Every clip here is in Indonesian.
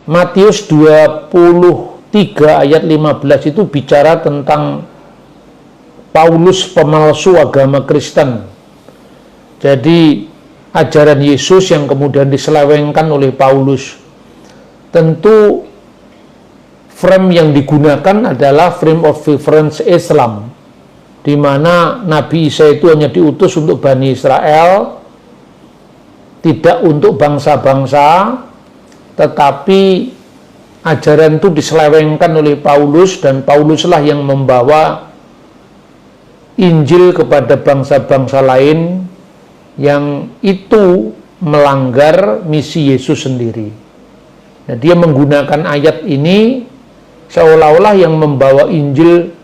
Matius 23 ayat 15 itu bicara tentang Paulus pemalsu agama Kristen. Jadi ajaran Yesus yang kemudian diselewengkan oleh Paulus. Tentu frame yang digunakan adalah frame of reference Islam, di mana Nabi Isa itu hanya diutus untuk Bani Israel, tidak untuk bangsa-bangsa, tetapi ajaran itu diselewengkan oleh Paulus, dan Pauluslah yang membawa Injil kepada bangsa-bangsa lain yang itu melanggar misi Yesus sendiri. Nah, dia menggunakan ayat ini seolah-olah yang membawa Injil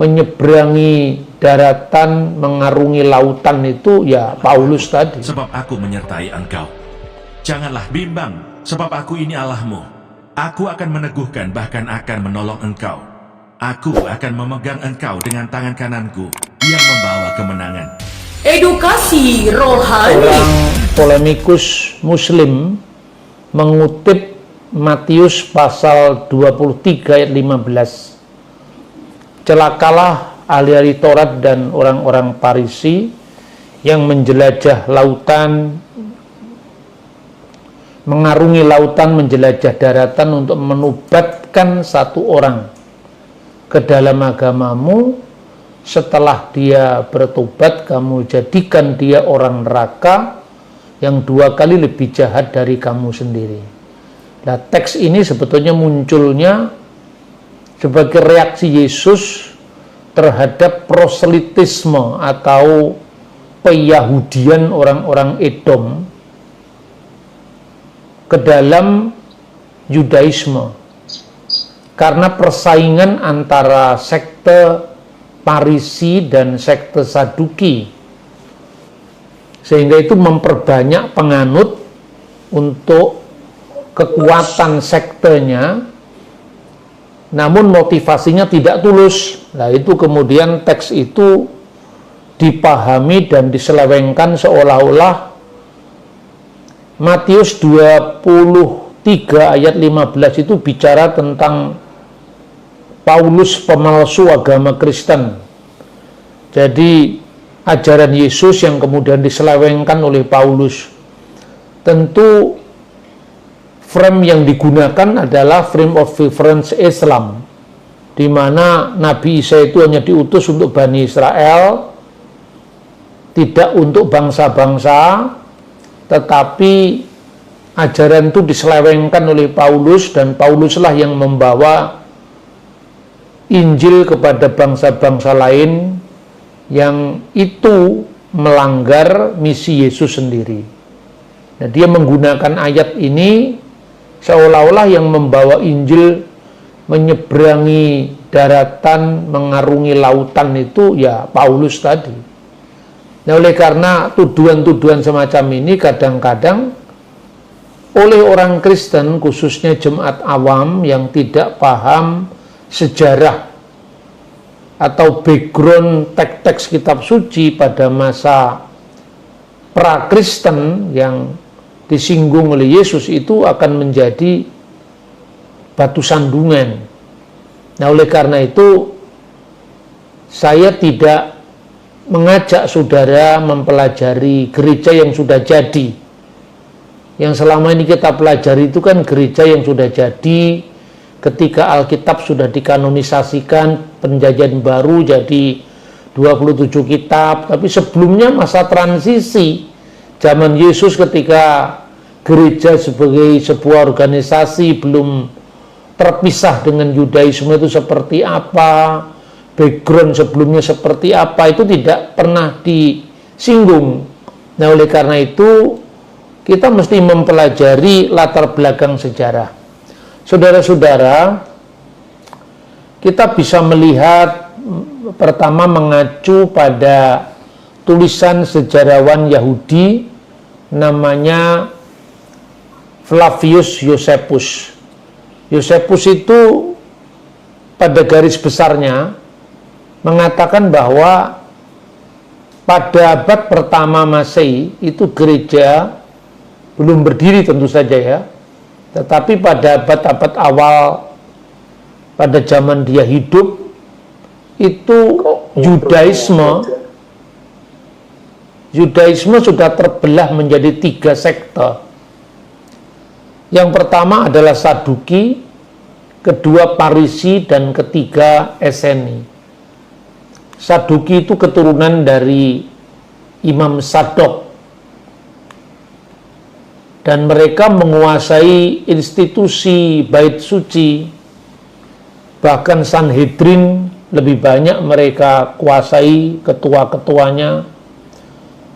menyeberangi daratan, mengarungi lautan itu ya Paulus tadi. Sebab aku menyertai engkau. Janganlah bimbang, sebab aku ini Allahmu. Aku akan meneguhkan, bahkan akan menolong engkau. Aku akan memegang engkau dengan tangan kananku yang membawa kemenangan. Edukasi rohani. Orang polemikus Muslim mengutip Matius pasal 23 ayat 15. Celakalah ahli-ahli Taurat dan orang-orang Farisi yang menjelajah lautan, mengarungi lautan, menjelajah daratan untuk menubatkan satu orang ke dalam agamamu. Setelah dia bertobat, kamu jadikan dia orang neraka yang 2 kali lebih jahat dari kamu sendiri. Nah, teks ini sebetulnya munculnya sebagai reaksi Yesus terhadap proselitisme atau peyahudian orang-orang Edom ke dalam Yudaisme, karena persaingan antara sekte Farisi dan sekte Saduki, sehingga itu memperbanyak penganut untuk kekuatan sektenya, namun motivasinya tidak tulus. Nah, itu kemudian teks itu dipahami dan diselewengkan seolah-olah Matius 23 ayat 15 itu bicara tentang Paulus pemalsu agama Kristen. Jadi ajaran Yesus yang kemudian diselewengkan oleh Paulus. Tentu frame yang digunakan adalah frame of reference Islam, di mana Nabi Isa itu hanya diutus untuk Bani Israel, tidak untuk bangsa-bangsa, tetapi ajaran itu diselewengkan oleh Paulus, dan Pauluslah yang membawa Injil kepada bangsa-bangsa lain yang itu melanggar misi Yesus sendiri. Nah, dia menggunakan ayat ini seolah-olah yang membawa Injil menyeberangi daratan, mengarungi lautan itu ya Paulus tadi. Nah, oleh karena tuduhan-tuduhan semacam ini kadang-kadang oleh orang Kristen, khususnya jemaat awam yang tidak paham sejarah atau background teks-teks kitab suci pada masa pra-Kristen yang disinggung oleh Yesus, itu akan menjadi batu sandungan. Nah, oleh karena itu saya tidak mengajak saudara mempelajari gereja yang sudah jadi. Yang selama ini kita pelajari itu kan gereja yang sudah jadi ketika Alkitab sudah dikanonisasikan, Perjanjian Baru jadi 27 kitab. Tapi sebelumnya masa transisi, zaman Yesus ketika gereja sebagai sebuah organisasi belum terpisah dengan Yudaisme itu seperti apa, background sebelumnya seperti apa, itu tidak pernah disinggung. Nah, oleh karena itu kita mesti mempelajari latar belakang sejarah. Saudara-saudara, kita bisa melihat pertama mengacu pada tulisan sejarawan Yahudi namanya Flavius Josephus. Josephus itu pada garis besarnya mengatakan bahwa pada abad pertama Masehi itu gereja belum berdiri tentu saja ya, Tetapi pada abad-abad awal, pada zaman dia hidup, itu Yudaisme sudah terbelah menjadi 3 sekte. Yang pertama adalah Saduki, kedua Parisi, dan ketiga Eseni. Saduki itu keturunan dari Imam Sadok, dan mereka menguasai institusi bait suci, bahkan Sanhedrin lebih banyak mereka kuasai, ketua-ketuanya.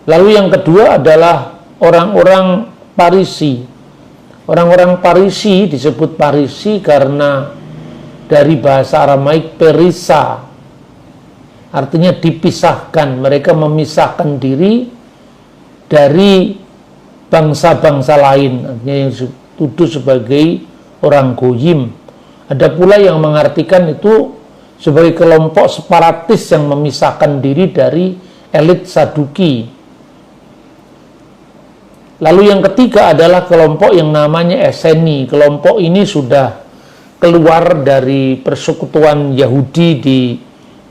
Lalu yang kedua adalah orang-orang Parisi. Orang-orang Parisi disebut Parisi karena dari bahasa Aramaik perisa, artinya dipisahkan. Mereka memisahkan diri dari bangsa-bangsa lain, artinya yang dituduh sebagai orang goyim. Ada pula yang mengartikan itu sebagai kelompok separatis yang memisahkan diri dari elit Saduki. Lalu yang ketiga adalah kelompok yang namanya Eseni. Kelompok ini sudah keluar dari persekutuan Yahudi di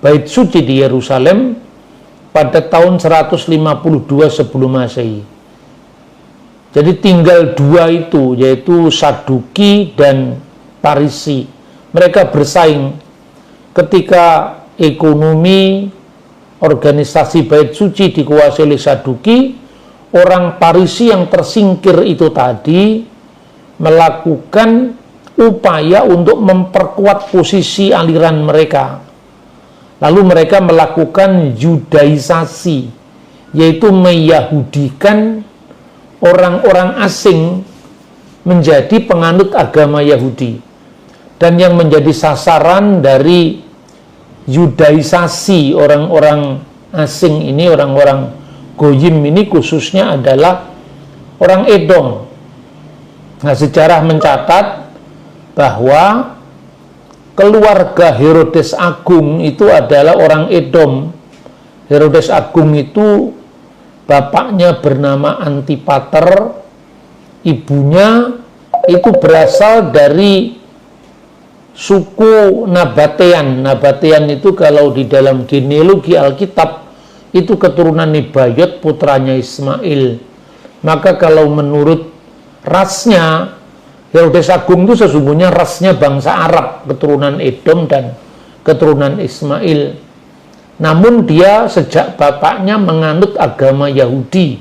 Bait Suci di Yerusalem pada tahun 152 sebelum Masehi. Jadi tinggal 2 itu, yaitu Saduki dan Parisi. Mereka bersaing ketika ekonomi organisasi Bait Suci dikuasai oleh Saduki. Orang Parisi yang tersingkir itu tadi melakukan upaya untuk memperkuat posisi aliran mereka. Lalu mereka melakukan Yudaisasi, yaitu meyahudikan orang-orang asing menjadi penganut agama Yahudi. Dan yang menjadi sasaran dari Yudaisasi orang-orang asing ini, orang-orang Goyim ini khususnya adalah orang Edom. Nah, sejarah mencatat bahwa keluarga Herodes Agung itu adalah orang Edom. Herodes Agung itu bapaknya bernama Antipater, ibunya itu berasal dari suku Nabatean. Nabatean itu kalau di dalam genealogi Alkitab itu keturunan Nebayot, putranya Ismail. Maka kalau menurut rasnya, Herodes Agung itu sesungguhnya rasnya bangsa Arab, keturunan Edom dan keturunan Ismail. Namun dia sejak bapaknya menganut agama Yahudi,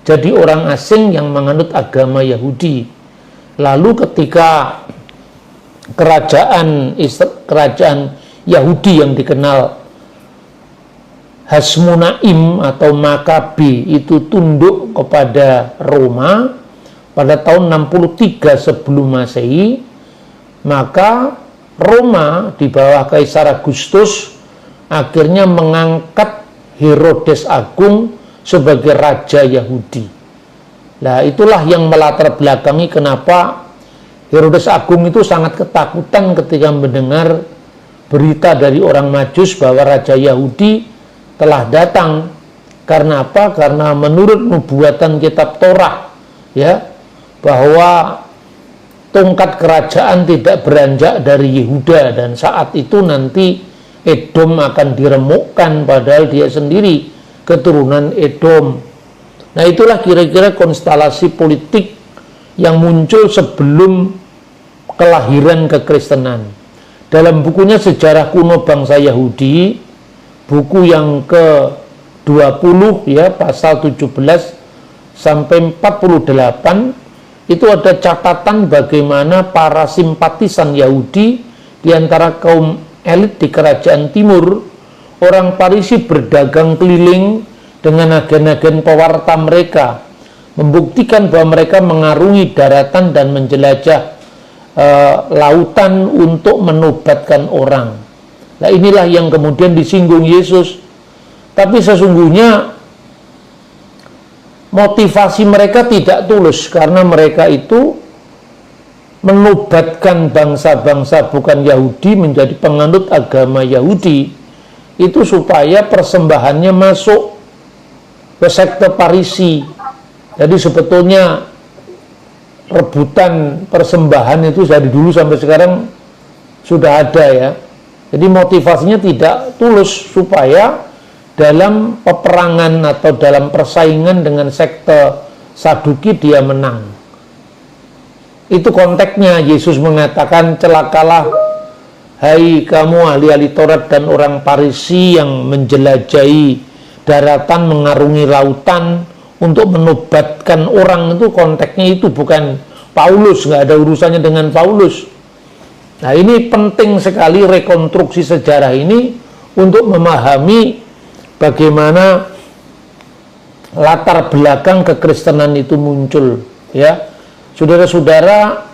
jadi orang asing yang menganut agama Yahudi. Lalu ketika kerajaan Yahudi yang dikenal Hasmonaim atau Makabe itu tunduk kepada Roma pada tahun 63 sebelum Masehi, maka Roma di bawah Kaisar Agustus akhirnya mengangkat Herodes Agung sebagai raja Yahudi. Nah, itulah yang melatar belakangi kenapa Herodes Agung itu sangat ketakutan ketika mendengar berita dari orang Majus bahwa raja Yahudi telah datang. Karena apa? Karena menurut nubuatan kitab Torah, ya, bahwa tongkat kerajaan tidak beranjak dari Yehuda, dan saat itu nanti Edom akan diremukkan, padahal dia sendiri keturunan Edom. Nah, itulah kira-kira konstelasi politik yang muncul sebelum kelahiran kekristenan. Dalam bukunya Sejarah Kuno Bangsa Yahudi, buku yang ke-20 ya, pasal 17 sampai 48, itu ada catatan bagaimana para simpatisan Yahudi di antara kaum elit di kerajaan timur, orang Parisi berdagang keliling dengan agen-agen pewarta mereka, membuktikan bahwa mereka mengarungi daratan dan menjelajah lautan untuk menobatkan orang. Nah, inilah yang kemudian disinggung Yesus. Tapi sesungguhnya motivasi mereka tidak tulus, karena mereka itu menobatkan bangsa-bangsa bukan Yahudi menjadi penganut agama Yahudi, itu supaya persembahannya masuk ke sekte Parisi. Jadi sebetulnya rebutan persembahan itu dari dulu sampai sekarang sudah ada ya. Jadi motivasinya tidak tulus supaya dalam peperangan atau dalam persaingan dengan sekte Saduki dia menang. Itu konteksnya. Yesus mengatakan, celakalah hai kamu ahli-ahli Taurat dan orang Farisi yang menjelajahi daratan, mengarungi lautan untuk menobatkan orang. Itu konteksnya, itu bukan Paulus, nggak ada urusannya dengan Paulus. Nah, ini penting sekali rekonstruksi sejarah ini untuk memahami bagaimana latar belakang kekristenan itu muncul, ya. Saudara-saudara,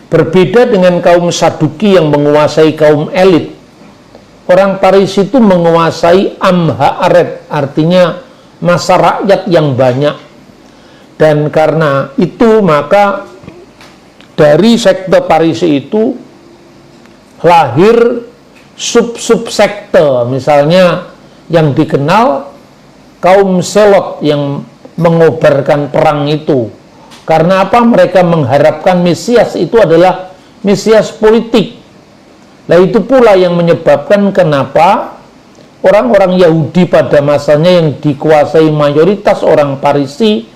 berbeda dengan kaum Saduki yang menguasai kaum elit. Orang Farisi itu menguasai amhaaret, artinya masa rakyat yang banyak. Dan karena itu maka dari sekte Farisi itu lahir sub-sub sekte, misalnya yang dikenal kaum Selot yang mengobarkan perang itu. Karena apa? Mereka mengharapkan Mesias itu adalah Mesias politik. Nah, itu pula yang menyebabkan kenapa orang-orang Yahudi pada masanya yang dikuasai mayoritas orang Farisi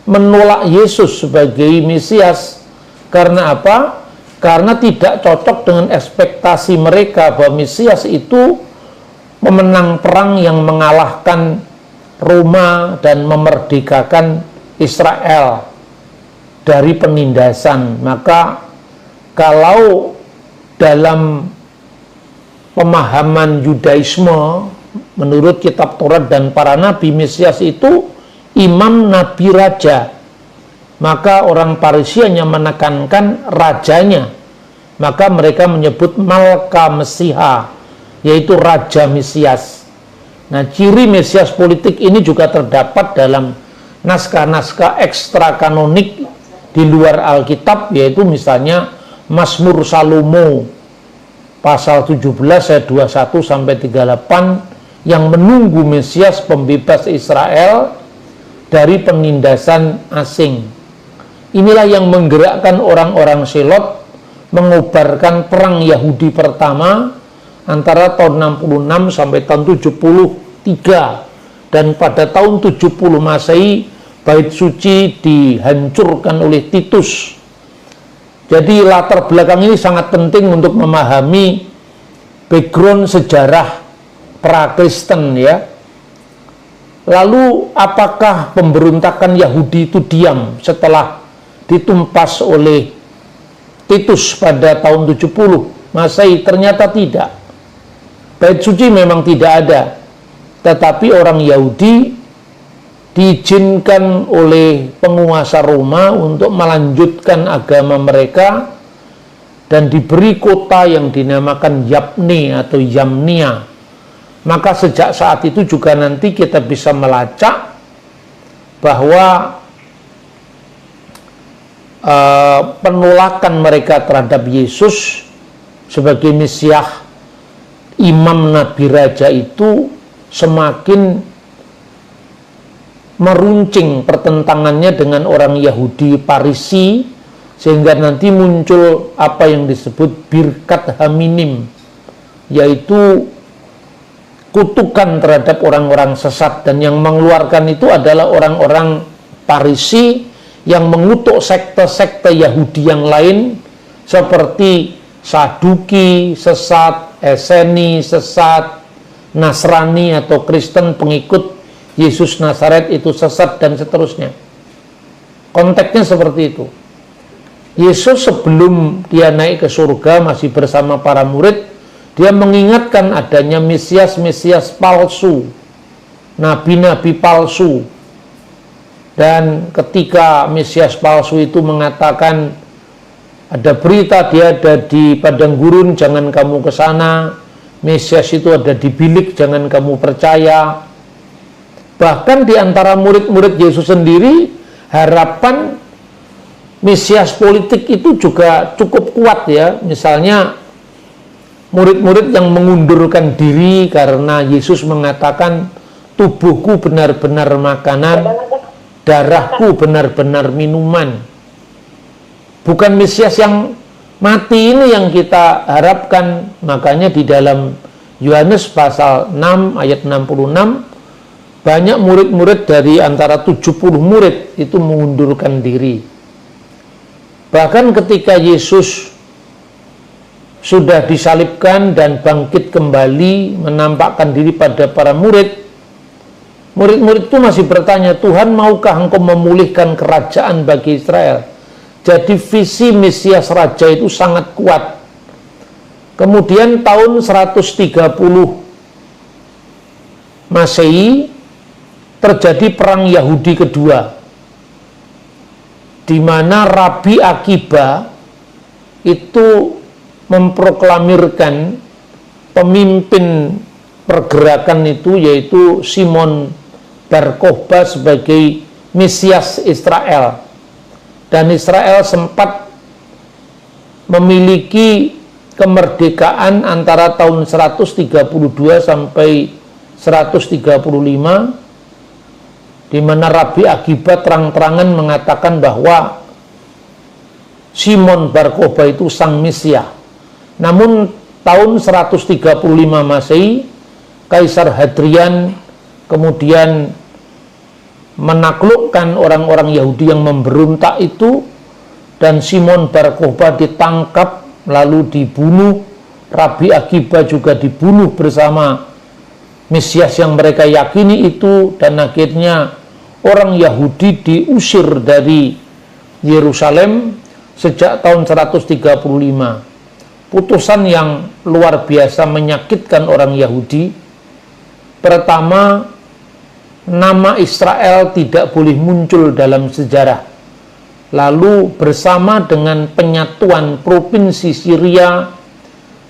menolak Yesus sebagai Mesias. Karena apa? Karena tidak cocok dengan ekspektasi mereka bahwa Mesias itu memenang perang yang mengalahkan Roma dan memerdekakan Israel dari penindasan. Maka kalau dalam pemahaman Yudaisme menurut kitab Taurat dan para nabi, Mesias itu imam, nabi, raja. Maka orang Farisi hanya menekankan rajanya. Maka mereka menyebut Malka Mesiha, yaitu Raja Mesias. Nah, ciri Mesias politik ini juga terdapat dalam naskah-naskah ekstra kanonik di luar Alkitab, yaitu misalnya Mazmur Salomo pasal 17 ayat 21 sampai 38 yang menunggu Mesias pembebas Israel dari penindasan asing. Inilah yang menggerakkan orang-orang Selot mengobarkan perang Yahudi pertama antara tahun 66 sampai tahun 73, dan pada tahun 70 Masehi Bait Suci dihancurkan oleh Titus. Jadi latar belakang ini sangat penting untuk memahami background sejarah pra-Kristen, ya. Lalu apakah pemberontakan Yahudi itu diam setelah ditumpas oleh Titus pada tahun 70 Masehi? Ternyata tidak. Bait Suci memang tidak ada, tetapi orang Yahudi diizinkan oleh penguasa Roma untuk melanjutkan agama mereka dan diberi kota yang dinamakan Yapne atau Yamnia. Maka sejak saat itu juga nanti kita bisa melacak bahwa penolakan mereka terhadap Yesus sebagai Mesias, imam, nabi, raja itu semakin meruncing pertentangannya dengan orang Yahudi Farisi, sehingga nanti muncul apa yang disebut Birkat Haminim, yaitu kutukan terhadap orang-orang sesat. Dan yang mengeluarkan itu adalah orang-orang Farisi yang mengutuk sekte-sekte Yahudi yang lain seperti Saduki sesat, Eseni sesat, Nasrani atau Kristen pengikut Yesus Nazaret itu sesat, dan seterusnya. Konteksnya seperti itu. Yesus sebelum dia naik ke surga masih bersama para murid, dia mengingatkan adanya Mesias-Mesias palsu, nabi-nabi palsu. Dan ketika Mesias palsu itu mengatakan, ada berita dia ada di padang gurun, jangan kamu ke sana. Mesias itu ada di bilik, jangan kamu percaya. Bahkan di antara murid-murid Yesus sendiri, harapan Mesias politik itu juga cukup kuat, ya. Misalnya murid-murid yang mengundurkan diri karena Yesus mengatakan, tubuhku benar-benar makanan, darahku benar-benar minuman. Bukan Mesias yang mati ini yang kita harapkan. Makanya di dalam Yohanes pasal 6 ayat 66, banyak murid-murid dari antara 70 murid itu mengundurkan diri. Bahkan ketika Yesus sudah disalibkan dan bangkit kembali menampakkan diri pada para murid, murid-murid itu masih bertanya, Tuhan maukah engkau memulihkan kerajaan bagi Israel? Jadi visi Mesias Raja itu sangat kuat. Kemudian tahun 130 Masehi terjadi perang Yahudi kedua, di mana Rabi Akiba itu memproklamirkan pemimpin pergerakan itu, yaitu Simon Bar Kokhba sebagai Mesias Israel. Dan Israel sempat memiliki kemerdekaan antara tahun 132 sampai 135, di mana Rabi Akiba terang-terangan mengatakan bahwa Simon Bar Kokhba itu sang Mesias. Namun tahun 135 Masehi, Kaisar Hadrian kemudian menaklukkan orang-orang Yahudi yang memberontak itu, dan Simon Bar Kokhba ditangkap lalu dibunuh. Rabi Akiba juga dibunuh bersama Mesias yang mereka yakini itu, dan akhirnya orang Yahudi diusir dari Yerusalem sejak tahun 135. Putusan yang luar biasa menyakitkan orang Yahudi. Pertama, nama Israel tidak boleh muncul dalam sejarah. Lalu bersama dengan penyatuan provinsi Syria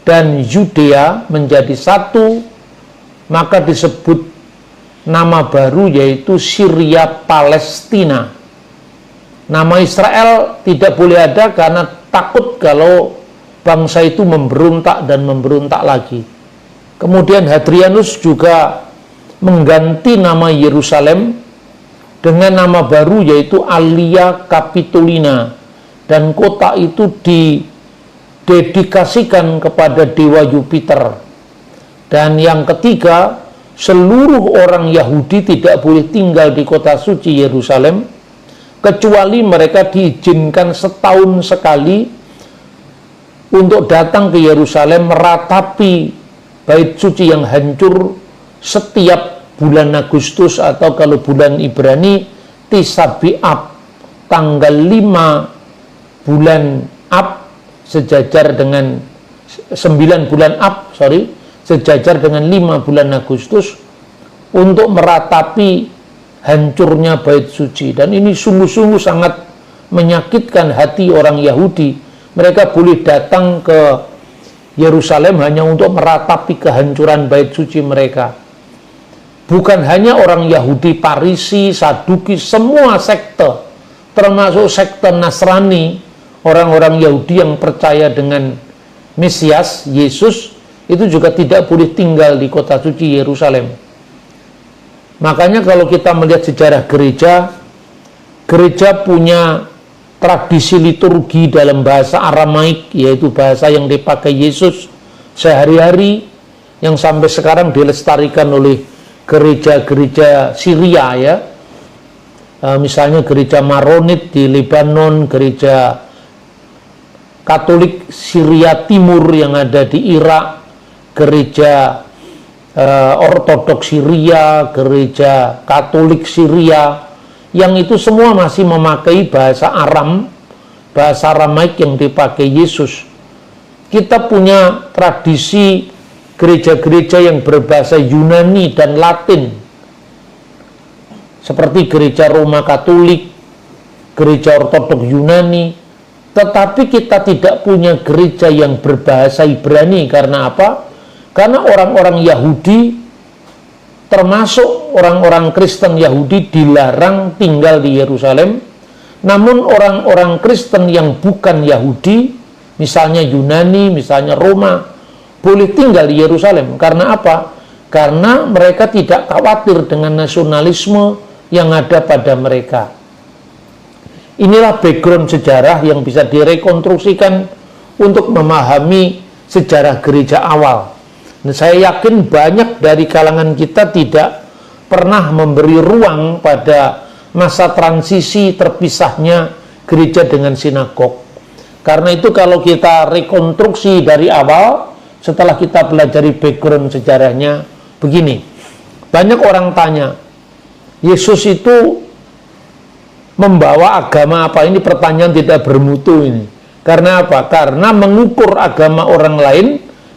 dan Yudea menjadi satu, maka disebut nama baru, yaitu Syria Palestina. Nama Israel tidak boleh ada karena takut kalau bangsa itu memberontak dan memberontak lagi. Kemudian Hadrianus juga mengganti nama Yerusalem dengan nama baru, yaitu Alia Capitolina, dan kota itu didedikasikan kepada dewa Jupiter. Dan yang ketiga, seluruh orang Yahudi tidak boleh tinggal di kota suci Yerusalem, kecuali mereka diizinkan setahun sekali untuk datang ke Yerusalem meratapi bait suci yang hancur setiap bulan Agustus, atau kalau bulan Ibrani Tis'a B'Av, tanggal 5 bulan Ab sejajar dengan 9 bulan Ab, sejajar dengan 5 bulan Agustus, untuk meratapi hancurnya bait suci. Dan ini sungguh-sungguh sangat menyakitkan hati orang Yahudi. Mereka boleh datang ke Yerusalem hanya untuk meratapi kehancuran bait suci mereka. Bukan hanya orang Yahudi, Parisi, Saduki, semua sekte, termasuk sekte Nasrani, orang-orang Yahudi yang percaya dengan Mesias, Yesus, itu juga tidak boleh tinggal di kota suci Yerusalem. Makanya kalau kita melihat sejarah gereja, gereja punya tradisi liturgi dalam bahasa Aramaik, yaitu bahasa yang dipakai Yesus sehari-hari, yang sampai sekarang dilestarikan oleh gereja-gereja Syria ya. Misalnya gereja Maronit di Lebanon, gereja Katolik Syria Timur yang ada di Irak, gereja Ortodoks Syria, gereja Katolik Syria, yang itu semua masih memakai bahasa Aram, bahasa Aramaik yang dipakai Yesus. Kita punya tradisi gereja-gereja yang berbahasa Yunani dan Latin, seperti gereja Roma Katolik, gereja Ortodoks Yunani. Tetapi kita tidak punya gereja yang berbahasa Ibrani. Karena apa? Karena orang-orang Yahudi, termasuk orang-orang Kristen Yahudi, dilarang tinggal di Yerusalem. Namun orang-orang Kristen yang bukan Yahudi, misalnya Yunani, misalnya Roma, boleh tinggal di Yerusalem. Karena apa? Karena mereka tidak khawatir dengan nasionalisme yang ada pada mereka. Inilah background sejarah yang bisa direkonstruksikan untuk memahami sejarah gereja awal. Dan saya yakin banyak dari kalangan kita tidak pernah memberi ruang pada masa transisi terpisahnya gereja dengan sinagog. Karena itu kalau kita rekonstruksi dari awal, setelah kita pelajari background sejarahnya, begini. Banyak orang tanya, Yesus itu membawa agama apa? Ini pertanyaan tidak bermutu ini. Karena apa? Karena mengukur agama orang lain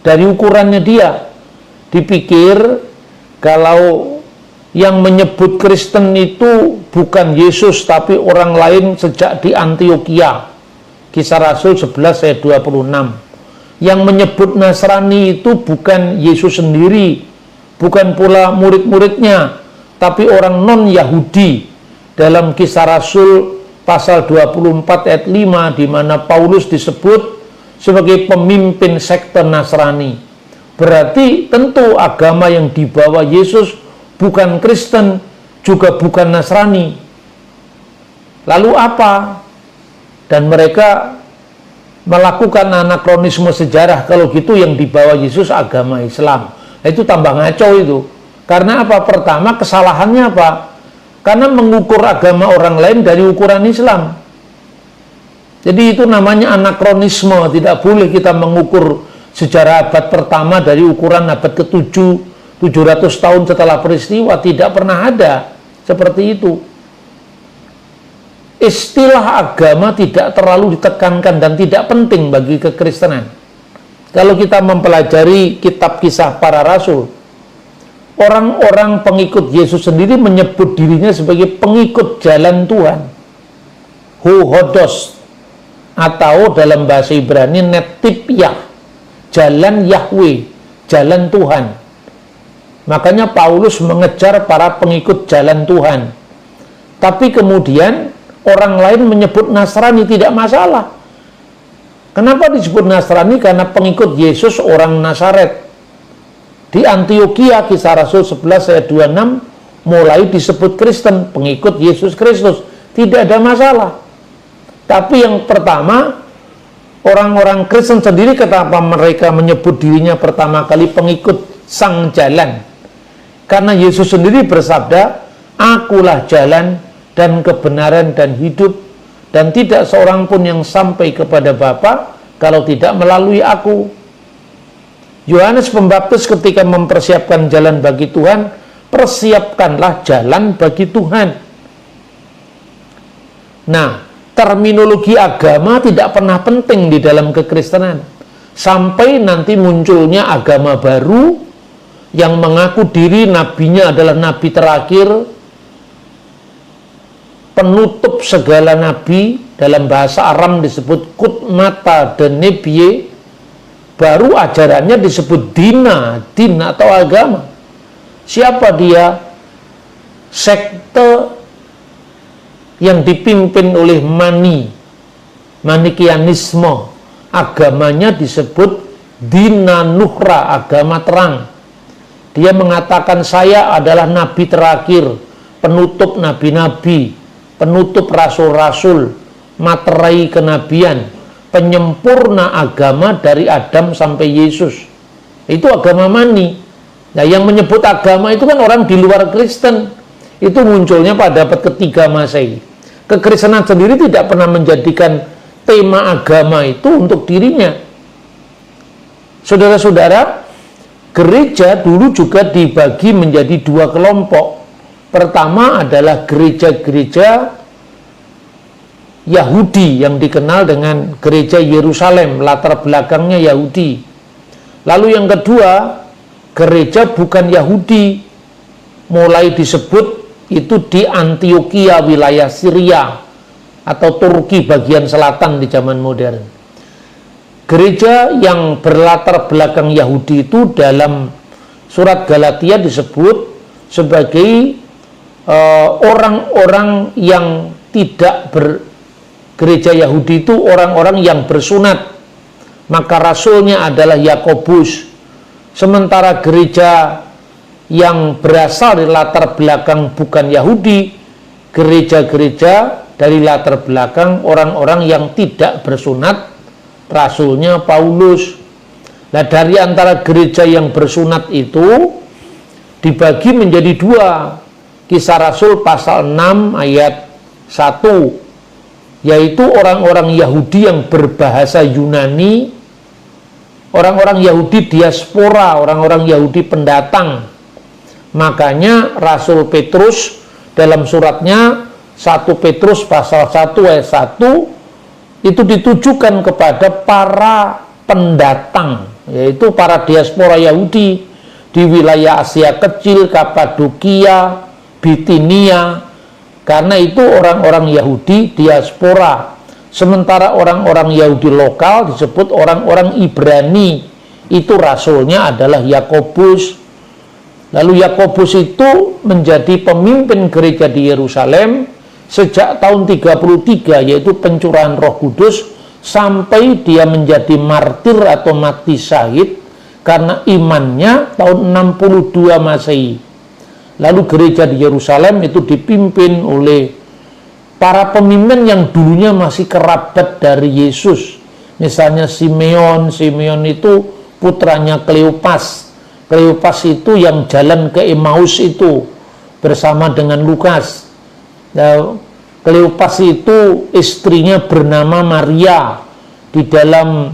dari ukurannya dia. Dipikir kalau yang menyebut Kristen itu bukan Yesus tapi orang lain sejak di Antioquia. Kisah Rasul 11 ayat 26. Yang menyebut Nasrani itu bukan Yesus sendiri, bukan pula murid-muridnya, tapi orang non-Yahudi. Dalam Kisah Rasul pasal 24 ayat 5, di mana Paulus disebut sebagai pemimpin sekte Nasrani. Berarti tentu agama yang dibawa Yesus bukan Kristen, juga bukan Nasrani. Lalu apa? Dan mereka melakukan anakronisme sejarah. Kalau gitu yang dibawa Yesus agama Islam. Nah, itu tambah ngaco itu. Karena apa? Pertama, kesalahannya apa? Karena mengukur agama orang lain dari ukuran Islam. Jadi itu namanya anakronisme. Tidak boleh kita mengukur sejarah abad pertama dari ukuran abad ke-7, 700 tahun setelah peristiwa. Tidak pernah ada seperti itu. Istilah agama tidak terlalu ditekankan dan tidak penting bagi kekristenan. Kalau kita mempelajari kitab Kisah Para Rasul, orang-orang pengikut Yesus sendiri menyebut dirinya sebagai pengikut jalan Tuhan, Hodos, atau dalam bahasa Ibrani Netiv Yah, jalan Yahweh, jalan Tuhan. Makanya Paulus mengejar para pengikut jalan Tuhan. Tapi kemudian orang lain menyebut Nasrani, tidak masalah. Kenapa disebut Nasrani? Karena pengikut Yesus orang Nazaret. Di Antioquia, Kisah Rasul 11 ayat 26, mulai disebut Kristen, pengikut Yesus Kristus. Tidak ada masalah. Tapi yang pertama, orang-orang Kristen sendiri, kenapa mereka menyebut dirinya pertama kali pengikut Sang Jalan? Karena Yesus sendiri bersabda, "Akulah jalan dan kebenaran dan hidup, dan tidak seorang pun yang sampai kepada Bapa kalau tidak melalui aku." Yohanes Pembaptis ketika mempersiapkan jalan bagi Tuhan, persiapkanlah jalan bagi Tuhan. Nah, terminologi agama tidak pernah penting di dalam kekristenan. Sampai nanti munculnya agama baru yang mengaku diri nabinya adalah nabi terakhir, penutup segala nabi, dalam bahasa Aram disebut Kutmata dan Nebie, baru ajarannya disebut din atau agama. Siapa dia? Sekte yang dipimpin oleh Manikianisme. Agamanya disebut Dina Nuhra, agama terang. Dia mengatakan, saya adalah nabi terakhir, penutup nabi-nabi, penutup rasul-rasul, materai kenabian, penyempurna agama dari Adam sampai Yesus. Itu agama Mani. Nah, yang menyebut agama itu kan orang di luar Kristen. Itu munculnya pada abad ketiga Masehi. Kekristenan sendiri tidak pernah menjadikan tema agama itu untuk dirinya. Saudara-saudara, gereja dulu juga dibagi menjadi dua kelompok. Pertama adalah gereja-gereja Yahudi yang dikenal dengan gereja Yerusalem, latar belakangnya Yahudi. Lalu yang kedua, gereja bukan Yahudi, mulai disebut itu di Antioquia, wilayah Syria atau Turki bagian selatan di zaman modern. Gereja yang berlatar belakang Yahudi itu dalam surat Galatia disebut sebagai orang-orang yang tidak gereja Yahudi itu orang-orang yang bersunat, maka rasulnya adalah Yakobus. Sementara gereja yang berasal dari latar belakang bukan Yahudi, gereja-gereja dari latar belakang orang-orang yang tidak bersunat, rasulnya Paulus. Nah, dari antara gereja yang bersunat itu dibagi menjadi dua. Kisah Rasul pasal 6 ayat 1, yaitu orang-orang Yahudi yang berbahasa Yunani, orang-orang Yahudi diaspora, orang-orang Yahudi pendatang. Makanya Rasul Petrus dalam suratnya 1 Petrus pasal 1 ayat 1 itu ditujukan kepada para pendatang, yaitu para diaspora Yahudi di wilayah Asia Kecil, Kapadokia, Bitinia, karena itu orang-orang Yahudi diaspora. Sementara orang-orang Yahudi lokal disebut orang-orang Ibrani, itu rasulnya adalah Yakobus. Lalu Yakobus itu menjadi pemimpin gereja di Yerusalem sejak tahun 33, yaitu pencurahan Roh Kudus, sampai dia menjadi martir atau mati syahid karena imannya tahun 62 Masehi. Lalu gereja di Yerusalem itu dipimpin oleh para pemimpin yang dulunya masih kerabat dari Yesus. Misalnya Simeon itu putranya Kleopas. Kleopas itu yang jalan ke Emmaus itu bersama dengan Lukas. Nah, Kleopas itu istrinya bernama Maria. Di dalam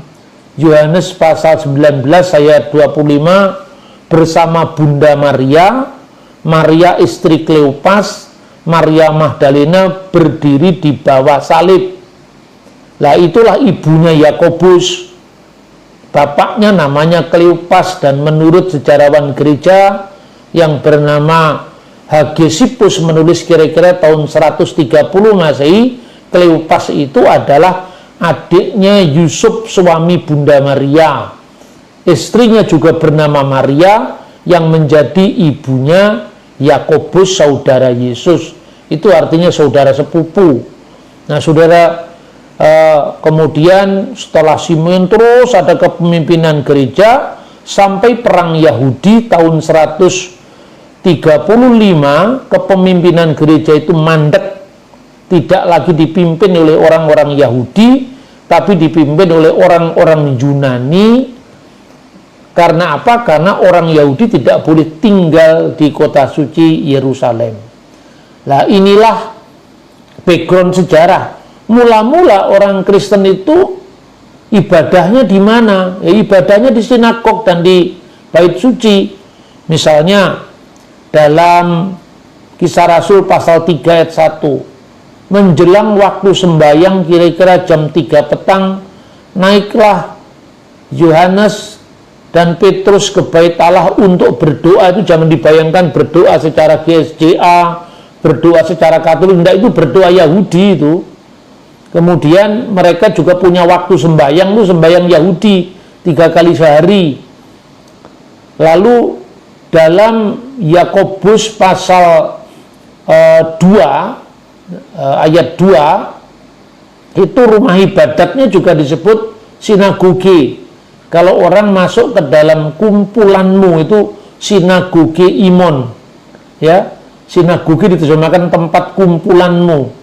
Yohanes pasal 19 ayat 25 bersama Bunda Maria, Maria istri Kleopas, Maria Magdalena berdiri di bawah salib. Lah itulah ibunya Yakobus. Bapaknya namanya Kleopas, dan menurut sejarawan gereja yang bernama Hagesippus menulis kira-kira tahun 130 Masehi, Kleopas itu adalah adiknya Yusuf suami Bunda Maria. Istrinya juga bernama Maria yang menjadi ibunya Yakobus saudara Yesus. Itu artinya saudara sepupu. Nah, saudara, kemudian setelah Simeon terus ada kepemimpinan gereja sampai perang Yahudi tahun 135, kepemimpinan gereja itu mandek, tidak lagi dipimpin oleh orang-orang Yahudi, tapi dipimpin oleh orang-orang Yunani. Karena apa? Karena orang Yahudi tidak boleh tinggal di kota suci Yerusalem. Nah, inilah background sejarah. Mula-mula orang Kristen itu ibadahnya di mana? Ya, ibadahnya di sinagog dan di bait suci. Misalnya dalam Kisah Rasul pasal 3 ayat 1, menjelang waktu sembahyang kira-kira jam 3 petang, naiklah Yohanes dan Petrus ke bait Allah untuk berdoa. Itu jangan dibayangkan berdoa secara GSJA, berdoa secara Katolik, enggak, itu berdoa Yahudi itu. Kemudian mereka juga punya waktu sembahyang, itu sembahyang Yahudi 3 kali sehari. Lalu dalam Yakobus pasal 2 ayat 2 itu rumah ibadatnya juga disebut sinagoge. Kalau orang masuk ke dalam kumpulanmu itu sinagoge Imon, ya, sinagoge diterjemahkan tempat kumpulanmu.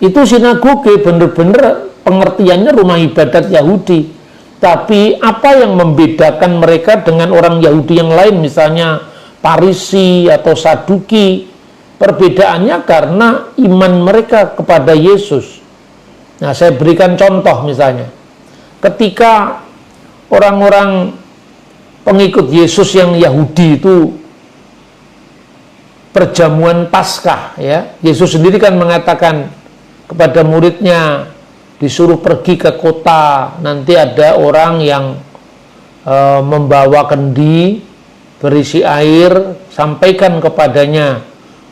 Itu sinagoge benar-benar pengertiannya rumah ibadat Yahudi. Tapi apa yang membedakan mereka dengan orang Yahudi yang lain, misalnya Parisi atau Saduki? Perbedaannya karena iman mereka kepada Yesus. Nah, saya berikan contoh misalnya. Ketika orang-orang pengikut Yesus yang Yahudi itu perjamuan Paskah, ya, Yesus sendiri kan mengatakan kepada muridnya, disuruh pergi ke kota, nanti ada orang yang membawa kendi berisi air, sampaikan kepadanya,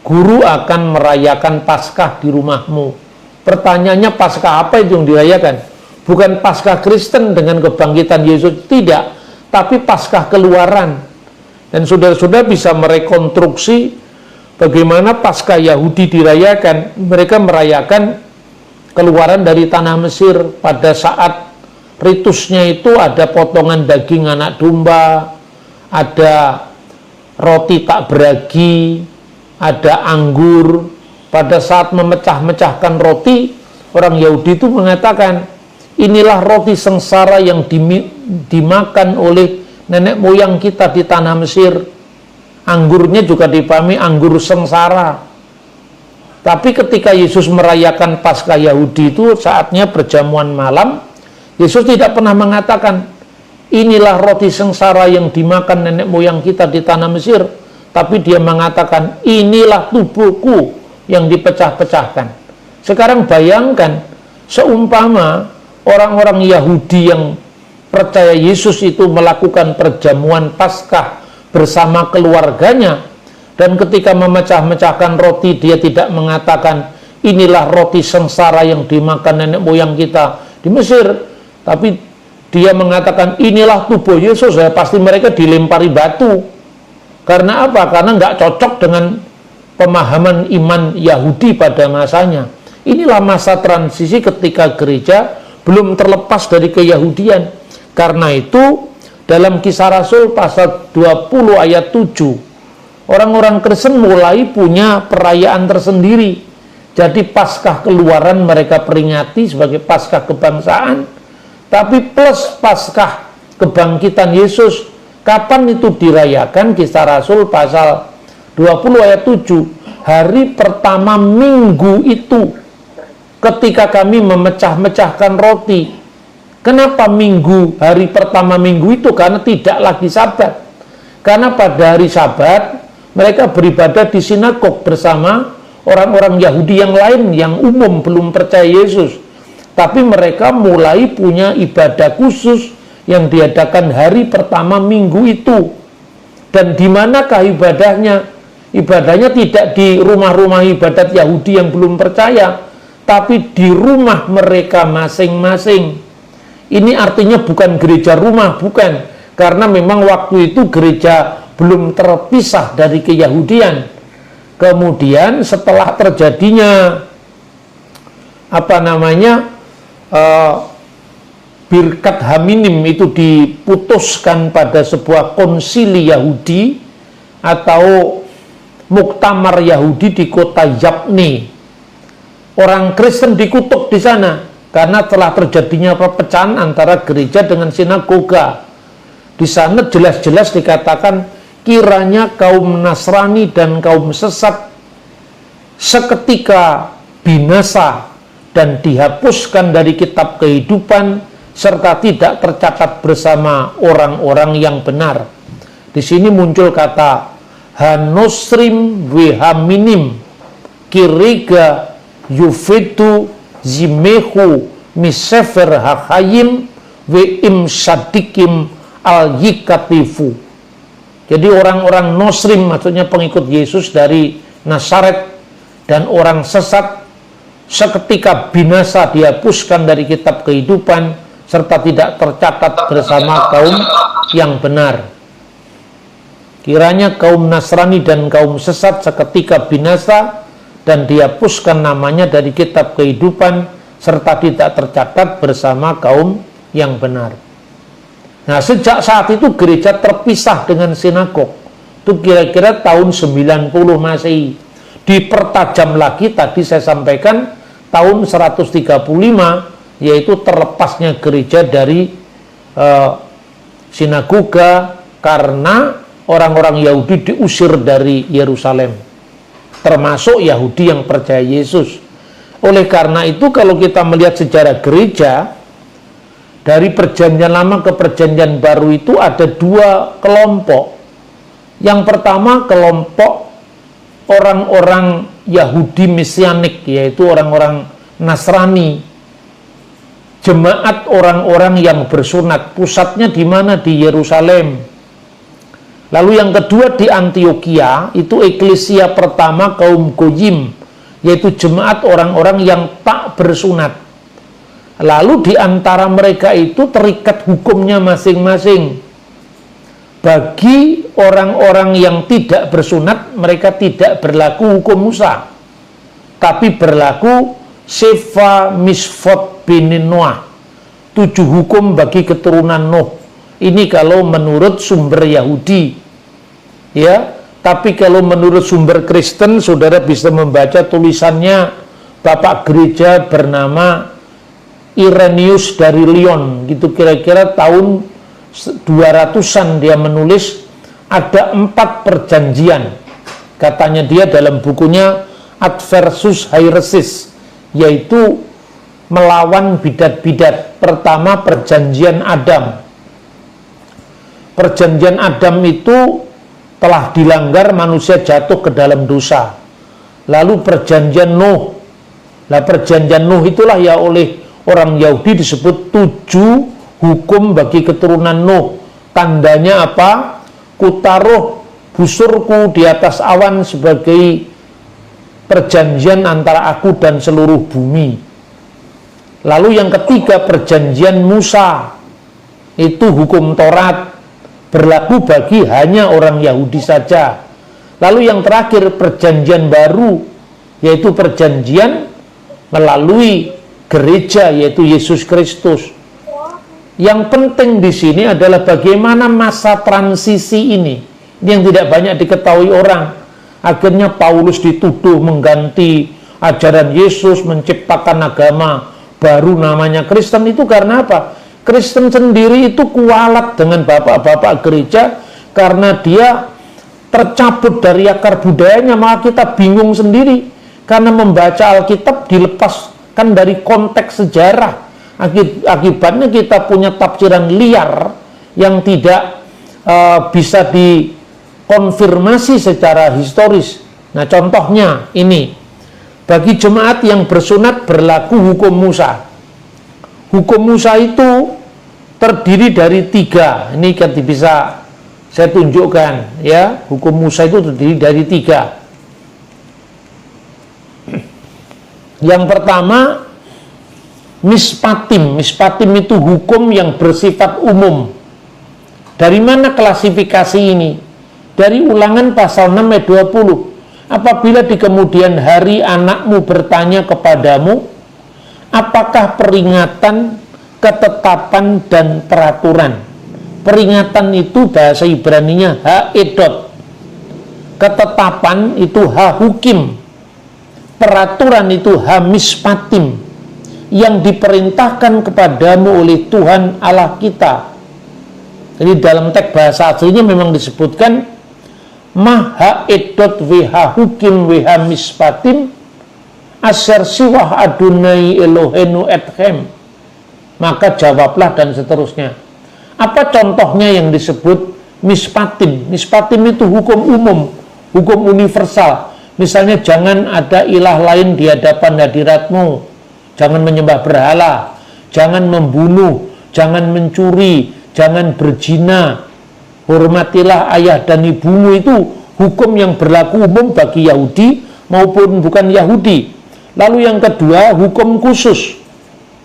guru akan merayakan Paskah di rumahmu. Pertanyaannya, Paskah apa itu yang dirayakan? Bukan Paskah Kristen dengan kebangkitan Yesus, tidak, tapi Paskah Keluaran. Dan saudara-saudara bisa merekonstruksi bagaimana Paskah Yahudi dirayakan. Mereka merayakan keluaran dari tanah Mesir. Pada saat ritusnya itu ada potongan daging anak domba, ada roti tak beragi, ada anggur, pada saat memecah-mecahkan roti, orang Yahudi itu mengatakan, inilah roti sengsara yang dimakan oleh nenek moyang kita di tanah Mesir. Anggurnya juga dipahami anggur sengsara. Tapi ketika Yesus merayakan Paskah Yahudi itu saatnya perjamuan malam, Yesus tidak pernah mengatakan, inilah roti sengsara yang dimakan nenek moyang kita di tanah Mesir. Tapi dia mengatakan, inilah tubuhku yang dipecah-pecahkan. Sekarang bayangkan, seumpama orang-orang Yahudi yang percaya Yesus itu melakukan perjamuan Paskah bersama keluarganya, dan ketika memecah-mecahkan roti, dia tidak mengatakan, inilah roti sengsara yang dimakan nenek moyang kita di Mesir, tapi dia mengatakan, inilah tubuh Yesus. Ya, pasti mereka dilempari batu. Karena apa? Karena nggak cocok dengan pemahaman iman Yahudi pada masanya. Inilah masa transisi ketika gereja belum terlepas dari keyahudian. Karena itu, dalam Kisah Rasul pasal 20 ayat 7, orang-orang Kristen mulai punya perayaan tersendiri. Jadi Paskah Keluaran mereka peringati sebagai Paskah kebangsaan, tapi plus Paskah kebangkitan Yesus. Kapan itu dirayakan? Kisah Rasul pasal 20 ayat 7, hari pertama minggu itu, ketika kami memecah-mecahkan roti. Kenapa minggu, hari pertama minggu itu? Karena tidak lagi Sabat. Karena pada hari Sabat mereka beribadah di sinagog bersama orang-orang Yahudi yang lain yang umum belum percaya Yesus. Tapi mereka mulai punya ibadah khusus yang diadakan hari pertama minggu itu. Dan di manakah ibadahnya? Ibadahnya tidak di rumah-rumah ibadat Yahudi yang belum percaya, tapi di rumah mereka masing-masing. Ini artinya bukan gereja rumah, bukan. Karena memang waktu itu gereja belum terpisah dari keyahudian. Kemudian setelah terjadinya Birkat Haminim itu diputuskan pada sebuah konsili Yahudi atau muktamar Yahudi di kota Yapni. Orang Kristen dikutuk di sana karena telah terjadinya perpecahan antara gereja dengan sinagoga. Di sana jelas-jelas dikatakan, kiranya kaum Nasrani dan kaum sesat seketika binasa dan dihapuskan dari kitab kehidupan, serta tidak tercatat bersama orang-orang yang benar. Di sini muncul kata Hanosrim Wehaminim Kiriga Yufetu Zimehu Misefer Hakayim Weim Sadikim Al-Yikatifu. Jadi orang-orang Nosrim, maksudnya pengikut Yesus dari Nazaret, dan orang sesat seketika binasa dihapuskan dari kitab kehidupan, serta tidak tercatat bersama kaum yang benar. Kiranya kaum Nasrani dan kaum sesat seketika binasa dan dihapuskan namanya dari kitab kehidupan, serta tidak tercatat bersama kaum yang benar. Nah, sejak saat itu gereja terpisah dengan sinagog. Itu kira-kira tahun 90 Masehi. Dipertajam lagi, tadi saya sampaikan, tahun 135, yaitu terlepasnya gereja dari sinagoga karena orang-orang Yahudi diusir dari Yerusalem, termasuk Yahudi yang percaya Yesus. Oleh karena itu, kalau kita melihat sejarah gereja dari perjanjian lama ke perjanjian baru, itu ada dua kelompok. Yang pertama, kelompok orang-orang Yahudi mesianik, yaitu orang-orang Nasrani, jemaat orang-orang yang bersunat. Pusatnya di mana? Di Yerusalem. Lalu yang kedua di Antioquia, itu eklesia pertama kaum Goyim, yaitu jemaat orang-orang yang tak bersunat. Lalu di antara mereka itu terikat hukumnya masing-masing. Bagi orang-orang yang tidak bersunat, mereka tidak berlaku hukum Musa, tapi berlaku Sefa Misfot Binin Noah, 7 hukum bagi keturunan Nuh. Ini kalau menurut sumber Yahudi, ya. Tapi kalau menurut sumber Kristen, saudara bisa membaca tulisannya Bapak gereja bernama Irenaeus dari Lyon, gitu kira-kira tahun 200-an dia menulis ada 4 perjanjian. Katanya dia dalam bukunya Adversus Haeresis, yaitu melawan bidat-bidat. Pertama, perjanjian Adam. Perjanjian Adam itu telah dilanggar, manusia jatuh ke dalam dosa. Lalu perjanjian Nuh. Nah, perjanjian Nuh itulah ya oleh orang Yahudi disebut 7 hukum bagi keturunan Nuh. Tandanya apa? Kutaruh busurku di atas awan sebagai perjanjian antara aku dan seluruh bumi. Lalu yang ketiga, perjanjian Musa. Itu hukum Taurat, berlaku bagi hanya orang Yahudi saja. Lalu yang terakhir, perjanjian baru, yaitu perjanjian melalui gereja, yaitu Yesus Kristus. Yang penting di sini adalah bagaimana masa transisi ini yang tidak banyak diketahui orang. Akhirnya Paulus dituduh mengganti ajaran Yesus, menciptakan agama baru namanya Kristen. Itu karena apa? Kristen sendiri itu kualat dengan bapak-bapak gereja karena dia tercabut dari akar budayanya. Maka kita bingung sendiri karena membaca Alkitab dilepaskan dari konteks sejarah. Akibatnya kita punya tafsiran liar yang tidak bisa dikonfirmasi secara historis. Nah, contohnya ini, bagi jemaat yang bersunat berlaku hukum Musa. Hukum Musa itu terdiri dari 3. Ini kan bisa saya tunjukkan ya. Hukum Musa itu terdiri dari 3. Yang pertama, mispatim. Mispatim itu hukum yang bersifat umum. Dari mana klasifikasi ini? Dari Ulangan pasal 6 ayat 20. Apabila di kemudian hari anakmu bertanya kepadamu, apakah peringatan, ketetapan, dan peraturan? Peringatan itu bahasa Ibraninya ha-edot. Ketetapan itu ha-hukim. Peraturan itu ha-mispatim, yang diperintahkan kepadamu oleh Tuhan Allah kita. Jadi dalam teks bahasa aslinya memang disebutkan maha edot weha hukim weha mispatim aser siwah adunai elohenu ethem. Maka jawablah, dan seterusnya. Apa contohnya yang disebut mispatim? Mispatim itu hukum umum, hukum universal. Misalnya jangan ada ilah lain di hadapan hadiratmu, jangan menyembah berhala, jangan membunuh, jangan mencuri, jangan berzina, hormatilah ayah dan ibumu. Itu hukum yang berlaku umum bagi Yahudi maupun bukan Yahudi. Lalu yang kedua, hukum khusus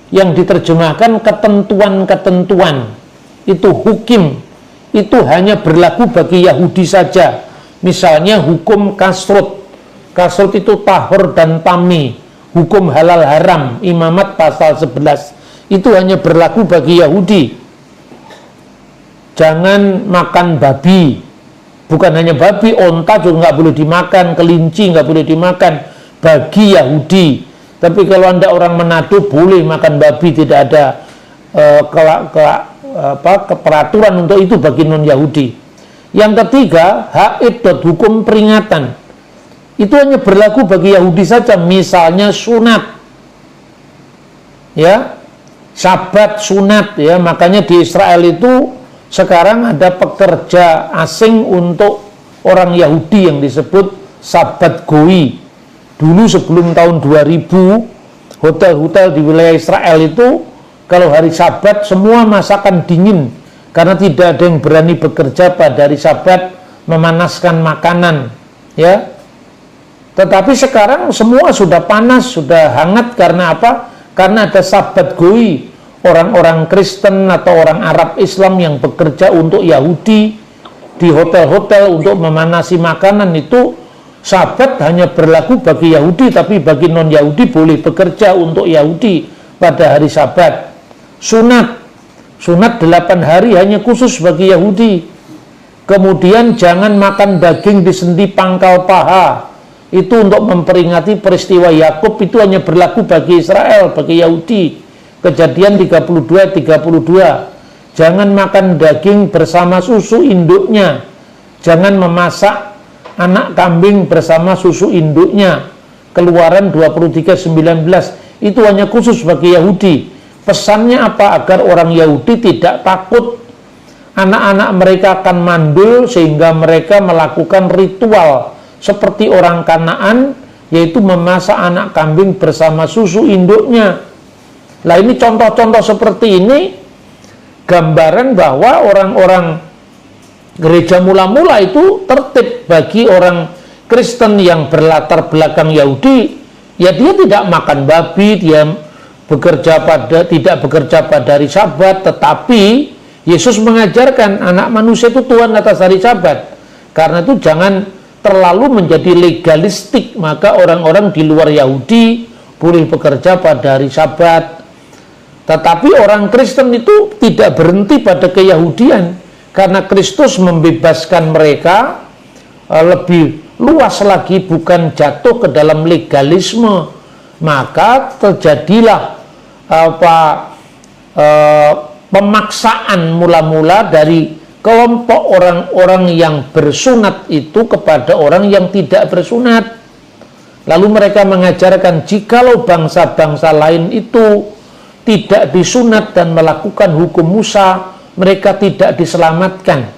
yang diterjemahkan ketentuan-ketentuan. Itu hukim, itu hanya berlaku bagi Yahudi saja. Misalnya hukum kasrut. Kasrut itu tahor dan tami. Hukum halal haram, Imamat pasal 11. Itu hanya berlaku bagi Yahudi. Jangan makan babi. Bukan hanya babi, onta juga nggak boleh dimakan, kelinci nggak boleh dimakan bagi Yahudi. Tapi kalau Anda orang Manado boleh makan babi, tidak ada keperaturan untuk itu bagi non-Yahudi. Yang ketiga, haidot, hukum peringatan. Itu hanya berlaku bagi Yahudi saja. Misalnya sunat, ya, Sabat sunat, ya. Makanya di Israel itu sekarang ada pekerja asing untuk orang Yahudi yang disebut Sabat Goi. Dulu sebelum tahun 2000, hotel-hotel di wilayah Israel itu kalau hari Sabat semua masakan dingin karena tidak ada yang berani bekerja pada hari Sabat memanaskan makanan, ya. Tetapi sekarang semua sudah panas, sudah hangat. Karena apa? Karena ada Sabat Goi, orang-orang Kristen atau orang Arab Islam yang bekerja untuk Yahudi di hotel-hotel untuk memanasi makanan. Itu Sabat hanya berlaku bagi Yahudi, tapi bagi non-Yahudi boleh bekerja untuk Yahudi pada hari Sabat. Sunat 8 hari hanya khusus bagi Yahudi. Kemudian jangan makan daging di sendi pangkal paha. Itu untuk memperingati peristiwa Yakub, itu hanya berlaku bagi Israel, bagi Yahudi. Kejadian 32:32. Jangan makan daging bersama susu induknya. Jangan memasak anak kambing bersama susu induknya. Keluaran 23:19. Itu hanya khusus bagi Yahudi. Pesannya apa? Agar orang Yahudi tidak takut anak-anak mereka akan mandul, sehingga mereka melakukan ritual seperti orang Kanaan, yaitu memasak anak kambing bersama susu induknya. Nah, ini contoh-contoh seperti ini gambaran bahwa orang-orang gereja mula-mula itu tertib. Bagi orang Kristen yang berlatar belakang Yahudi, ya dia tidak makan babi, dia tidak bekerja pada hari Sabat, tetapi Yesus mengajarkan anak manusia itu Tuhan atas hari Sabat. Karena itu jangan terlalu menjadi legalistik, maka orang-orang di luar Yahudi boleh bekerja pada hari Sabat. Tetapi orang Kristen itu tidak berhenti pada keyahudian, karena Kristus membebaskan mereka lebih luas lagi, bukan jatuh ke dalam legalisme. Maka terjadilah pemaksaan mula-mula dari kelompok orang-orang yang bersunat itu kepada orang yang tidak bersunat. Lalu mereka mengajarkan jikalau bangsa-bangsa lain itu tidak disunat dan melakukan hukum Musa, mereka tidak diselamatkan.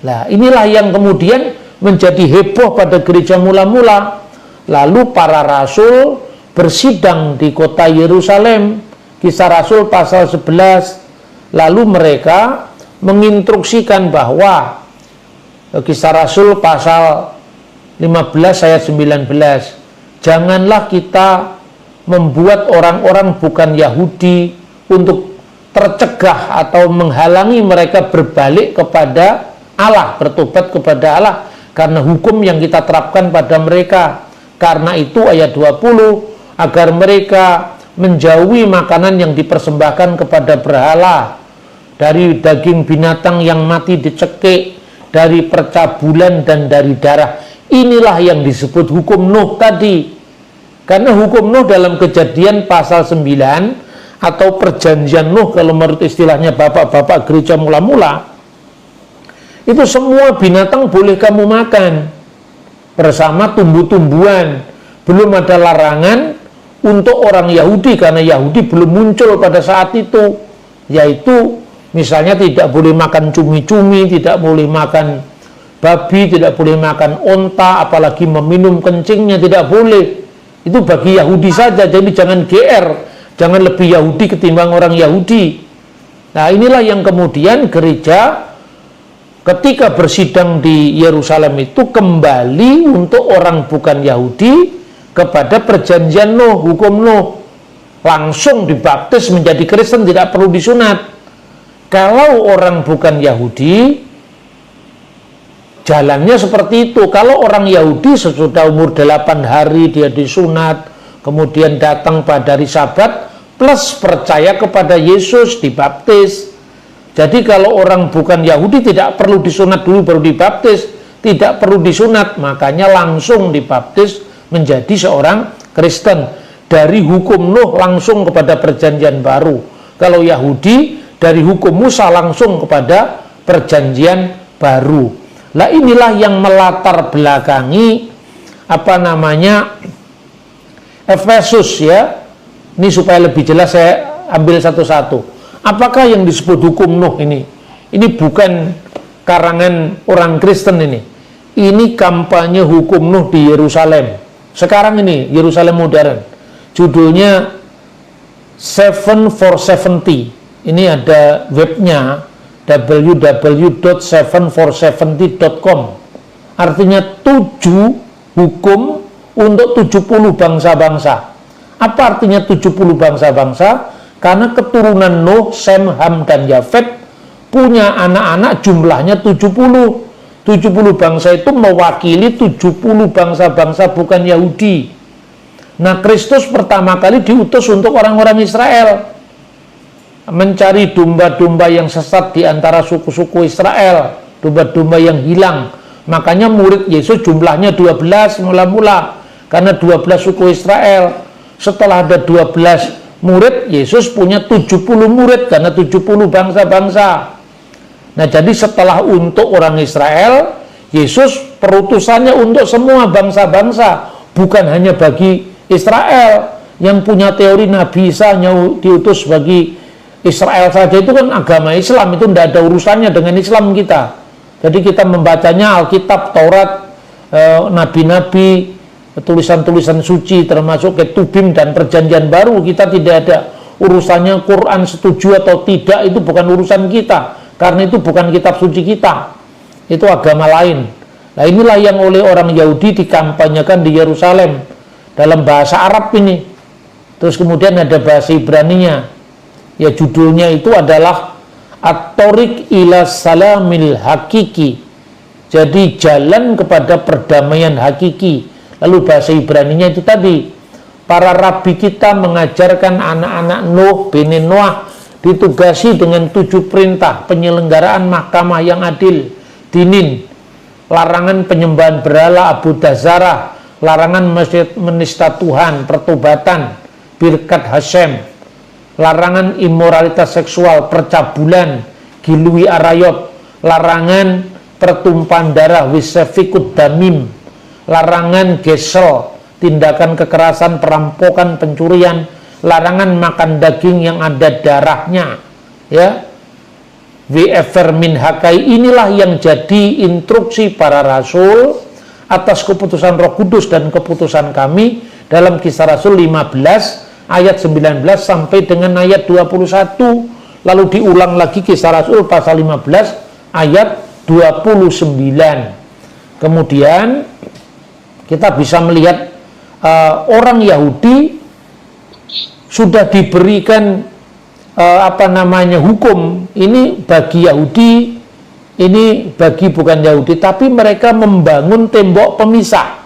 Nah, inilah yang kemudian menjadi heboh pada gereja mula-mula. Lalu para rasul bersidang di kota Yerusalem, Kisah Rasul pasal 11. Lalu mereka menginstruksikan bahwa Kisah Rasul pasal 15 ayat 19, janganlah kita membuat orang-orang bukan Yahudi untuk tercegah atau menghalangi mereka berbalik kepada Allah, bertobat kepada Allah, karena hukum yang kita terapkan pada mereka. Karena itu ayat 20, agar mereka menjauhi makanan yang dipersembahkan kepada berhala, dari daging binatang yang mati dicekik, dari percabulan dan dari darah. Inilah yang disebut hukum Nuh tadi. Karena hukum Nuh dalam Kejadian pasal 9 atau perjanjian Nuh, kalau menurut istilahnya bapak-bapak gereja mula-mula, itu semua binatang boleh kamu makan bersama tumbuh-tumbuhan. Belum ada larangan untuk orang Yahudi, karena Yahudi belum muncul pada saat itu, yaitu misalnya tidak boleh makan cumi-cumi, tidak boleh makan babi, tidak boleh makan onta, apalagi meminum kencingnya tidak boleh. Itu bagi Yahudi saja, jadi jangan GR, jangan lebih Yahudi ketimbang orang Yahudi. Nah, inilah yang kemudian gereja ketika bersidang di Yerusalem itu kembali untuk orang bukan Yahudi kepada perjanjian Nuh, hukum Nuh. Langsung dibaptis menjadi Kristen, tidak perlu disunat. Kalau orang bukan Yahudi, jalannya seperti itu. Kalau orang Yahudi sesudah umur 8 hari dia disunat, kemudian datang pada hari Sabat, plus percaya kepada Yesus, dibaptis. Jadi kalau orang bukan Yahudi tidak perlu disunat dulu baru dibaptis, tidak perlu disunat, makanya langsung dibaptis menjadi seorang Kristen. Dari hukum Nuh langsung kepada perjanjian baru. Kalau Yahudi dari hukum Musa langsung kepada perjanjian baru. Nah, inilah yang melatar belakangi Efesus ya. Ini supaya lebih jelas saya ambil satu-satu. Apakah yang disebut hukum Nuh ini? Ini bukan karangan orang Kristen ini. Ini kampanye hukum Nuh di Yerusalem. Sekarang ini Yerusalem modern. Judulnya 7 for 70. Ini ada webnya www.7for70.com. Artinya 7 hukum untuk 70 bangsa-bangsa. Apa artinya 70 bangsa-bangsa? Karena keturunan Nuh, Sem, Ham, dan Yafet punya anak-anak jumlahnya 70. 70 bangsa itu mewakili 70 bangsa-bangsa bukan Yahudi. Nah, Kristus pertama kali diutus untuk orang-orang Israel, mencari domba-domba yang sesat di antara suku-suku Israel. domba-domba yang hilang. Makanya murid Yesus jumlahnya 12 mula-mula, karena 12 suku Israel. Setelah ada 12 murid, Yesus punya 70 murid karena 70 bangsa-bangsa. Nah, jadi setelah untuk orang Israel, Yesus perutusannya untuk semua bangsa-bangsa, bukan hanya bagi Israel. Yang punya teori Nabi Isa diutus bagi Israel saja, itu kan agama Islam, itu tidak ada urusannya dengan Islam kita. Jadi kita membacanya Alkitab, Taurat, Nabi-Nabi, tulisan-tulisan suci termasuk Ketubim dan Perjanjian Baru, kita tidak ada urusannya Quran setuju atau tidak, itu bukan urusan kita, karena itu bukan kitab suci kita, itu agama lain. Nah, inilah yang oleh orang Yahudi dikampanyekan di Yerusalem dalam bahasa Arab ini. Terus kemudian ada bahasa Ibraninya, ya judulnya itu adalah At-Tariq ila Salamil Hakiki, jadi jalan kepada perdamaian hakiki. Lalu bahasa Ibraninya itu tadi, para rabi kita mengajarkan anak-anak Nuh, Bani Noah, ditugasi dengan 7 perintah penyelenggaraan mahkamah yang adil, dinin, larangan penyembahan berhala, Abu Dazarah, larangan menista Tuhan, pertobatan, birkat Hashem, larangan imoralitas seksual, percabulan, gilui arayot, larangan pertumpahan darah, wisafikut damim, larangan gesel, tindakan kekerasan, perampokan, pencurian, larangan makan daging yang ada darahnya, ya. WFR min hakai, inilah yang jadi instruksi para rasul atas keputusan Roh Kudus dan keputusan kami dalam Kisah Rasul 15 ayat 19 sampai dengan ayat 21, lalu diulang lagi Kisah Rasul pasal 15 ayat 29. Kemudian kita bisa melihat orang Yahudi sudah diberikan hukum ini bagi Yahudi, ini bagi bukan Yahudi, tapi mereka membangun tembok pemisah.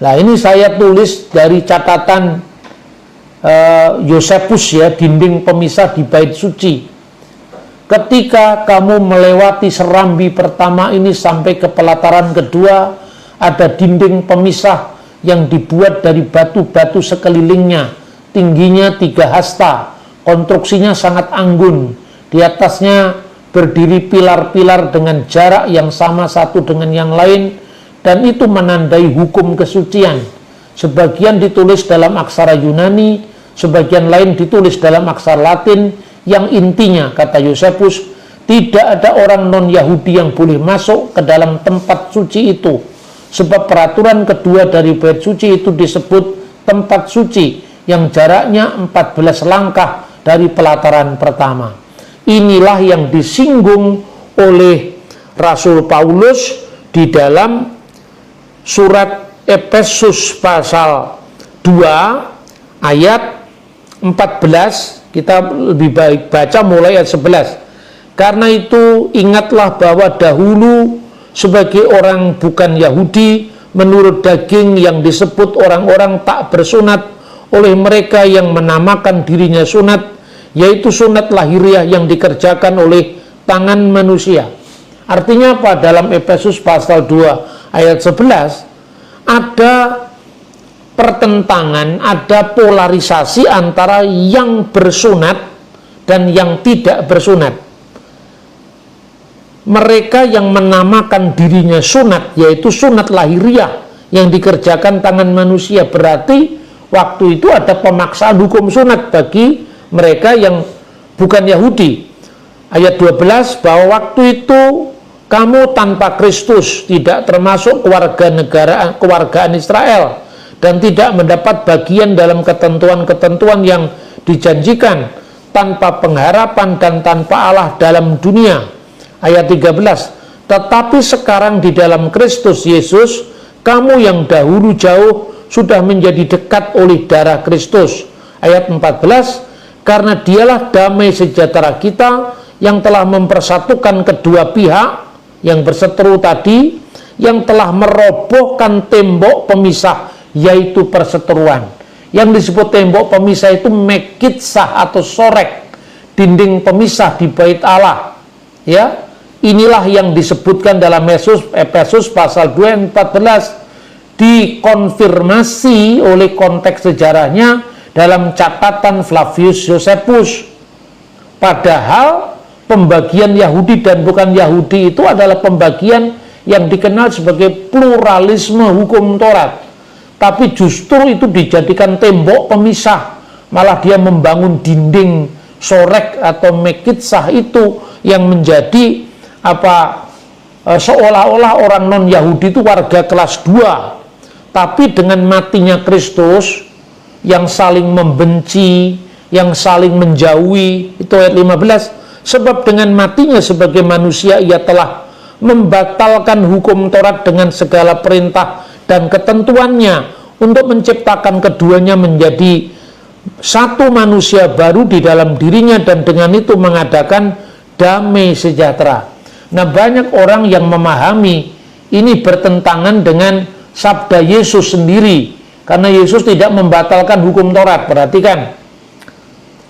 Nah, ini saya tulis dari catatan Yosefus, ya, dinding pemisah di bait suci. Ketika kamu melewati serambi pertama ini sampai ke pelataran kedua, ada dinding pemisah yang dibuat dari batu-batu sekelilingnya, tingginya 3 hasta, konstruksinya sangat anggun, di atasnya berdiri pilar-pilar dengan jarak yang sama satu dengan yang lain, dan itu menandai hukum kesucian. Sebagian ditulis dalam aksara Yunani, sebagian lain ditulis dalam aksara Latin, yang intinya, kata Yosefus, tidak ada orang non-Yahudi yang boleh masuk ke dalam tempat suci itu, sebab peraturan kedua dari bait suci itu disebut tempat suci, yang jaraknya 14 langkah dari pelataran pertama. Inilah yang disinggung oleh Rasul Paulus di dalam surat Efesus pasal 2 ayat 14. Kita lebih baik baca mulai ayat 11. Karena itu ingatlah bahwa dahulu sebagai orang bukan Yahudi menurut daging yang disebut orang-orang tak bersunat oleh mereka yang menamakan dirinya sunat, yaitu sunat lahiriah yang dikerjakan oleh tangan manusia. Artinya apa? Dalam Efesus pasal 2 ayat 11 ada pertentangan, ada polarisasi antara yang bersunat dan yang tidak bersunat. Mereka yang menamakan dirinya sunat, yaitu sunat lahiriah yang dikerjakan tangan manusia, berarti waktu itu ada pemaksaan hukum sunat bagi mereka yang bukan Yahudi. Ayat 12, bahwa waktu itu kamu tanpa Kristus, tidak termasuk kewargaan Israel, dan tidak mendapat bagian dalam ketentuan-ketentuan yang dijanjikan, tanpa pengharapan dan tanpa Allah dalam dunia. Ayat 13, tetapi sekarang di dalam Kristus Yesus, kamu yang dahulu jauh sudah menjadi dekat oleh darah Kristus. Ayat 14, karena dialah damai sejahtera kita yang telah mempersatukan kedua pihak yang berseteru tadi, yang telah merobohkan tembok pemisah, yaitu perseteruan. Yang disebut tembok pemisah itu mekitsah atau sorek, dinding pemisah di bait Allah. Ya, inilah yang disebutkan dalam Efesus pasal 2 ayat 14, dikonfirmasi oleh konteks sejarahnya dalam catatan Flavius Josephus. Padahal pembagian Yahudi dan bukan Yahudi itu adalah pembagian yang dikenal sebagai pluralisme hukum Taurat. Tapi justru itu dijadikan tembok pemisah, malah dia membangun dinding sorek atau mekitsah itu yang menjadi seolah-olah orang non-Yahudi itu warga kelas 2. Tapi dengan matinya Kristus yang saling membenci, yang saling menjauhi, itu ayat 15, sebab dengan matinya sebagai manusia ia telah membatalkan hukum Taurat dengan segala perintah dan ketentuannya untuk menciptakan keduanya menjadi satu manusia baru di dalam dirinya dan dengan itu mengadakan damai sejahtera. Nah, banyak orang yang memahami ini bertentangan dengan sabda Yesus sendiri, karena Yesus tidak membatalkan hukum Taurat. Perhatikan,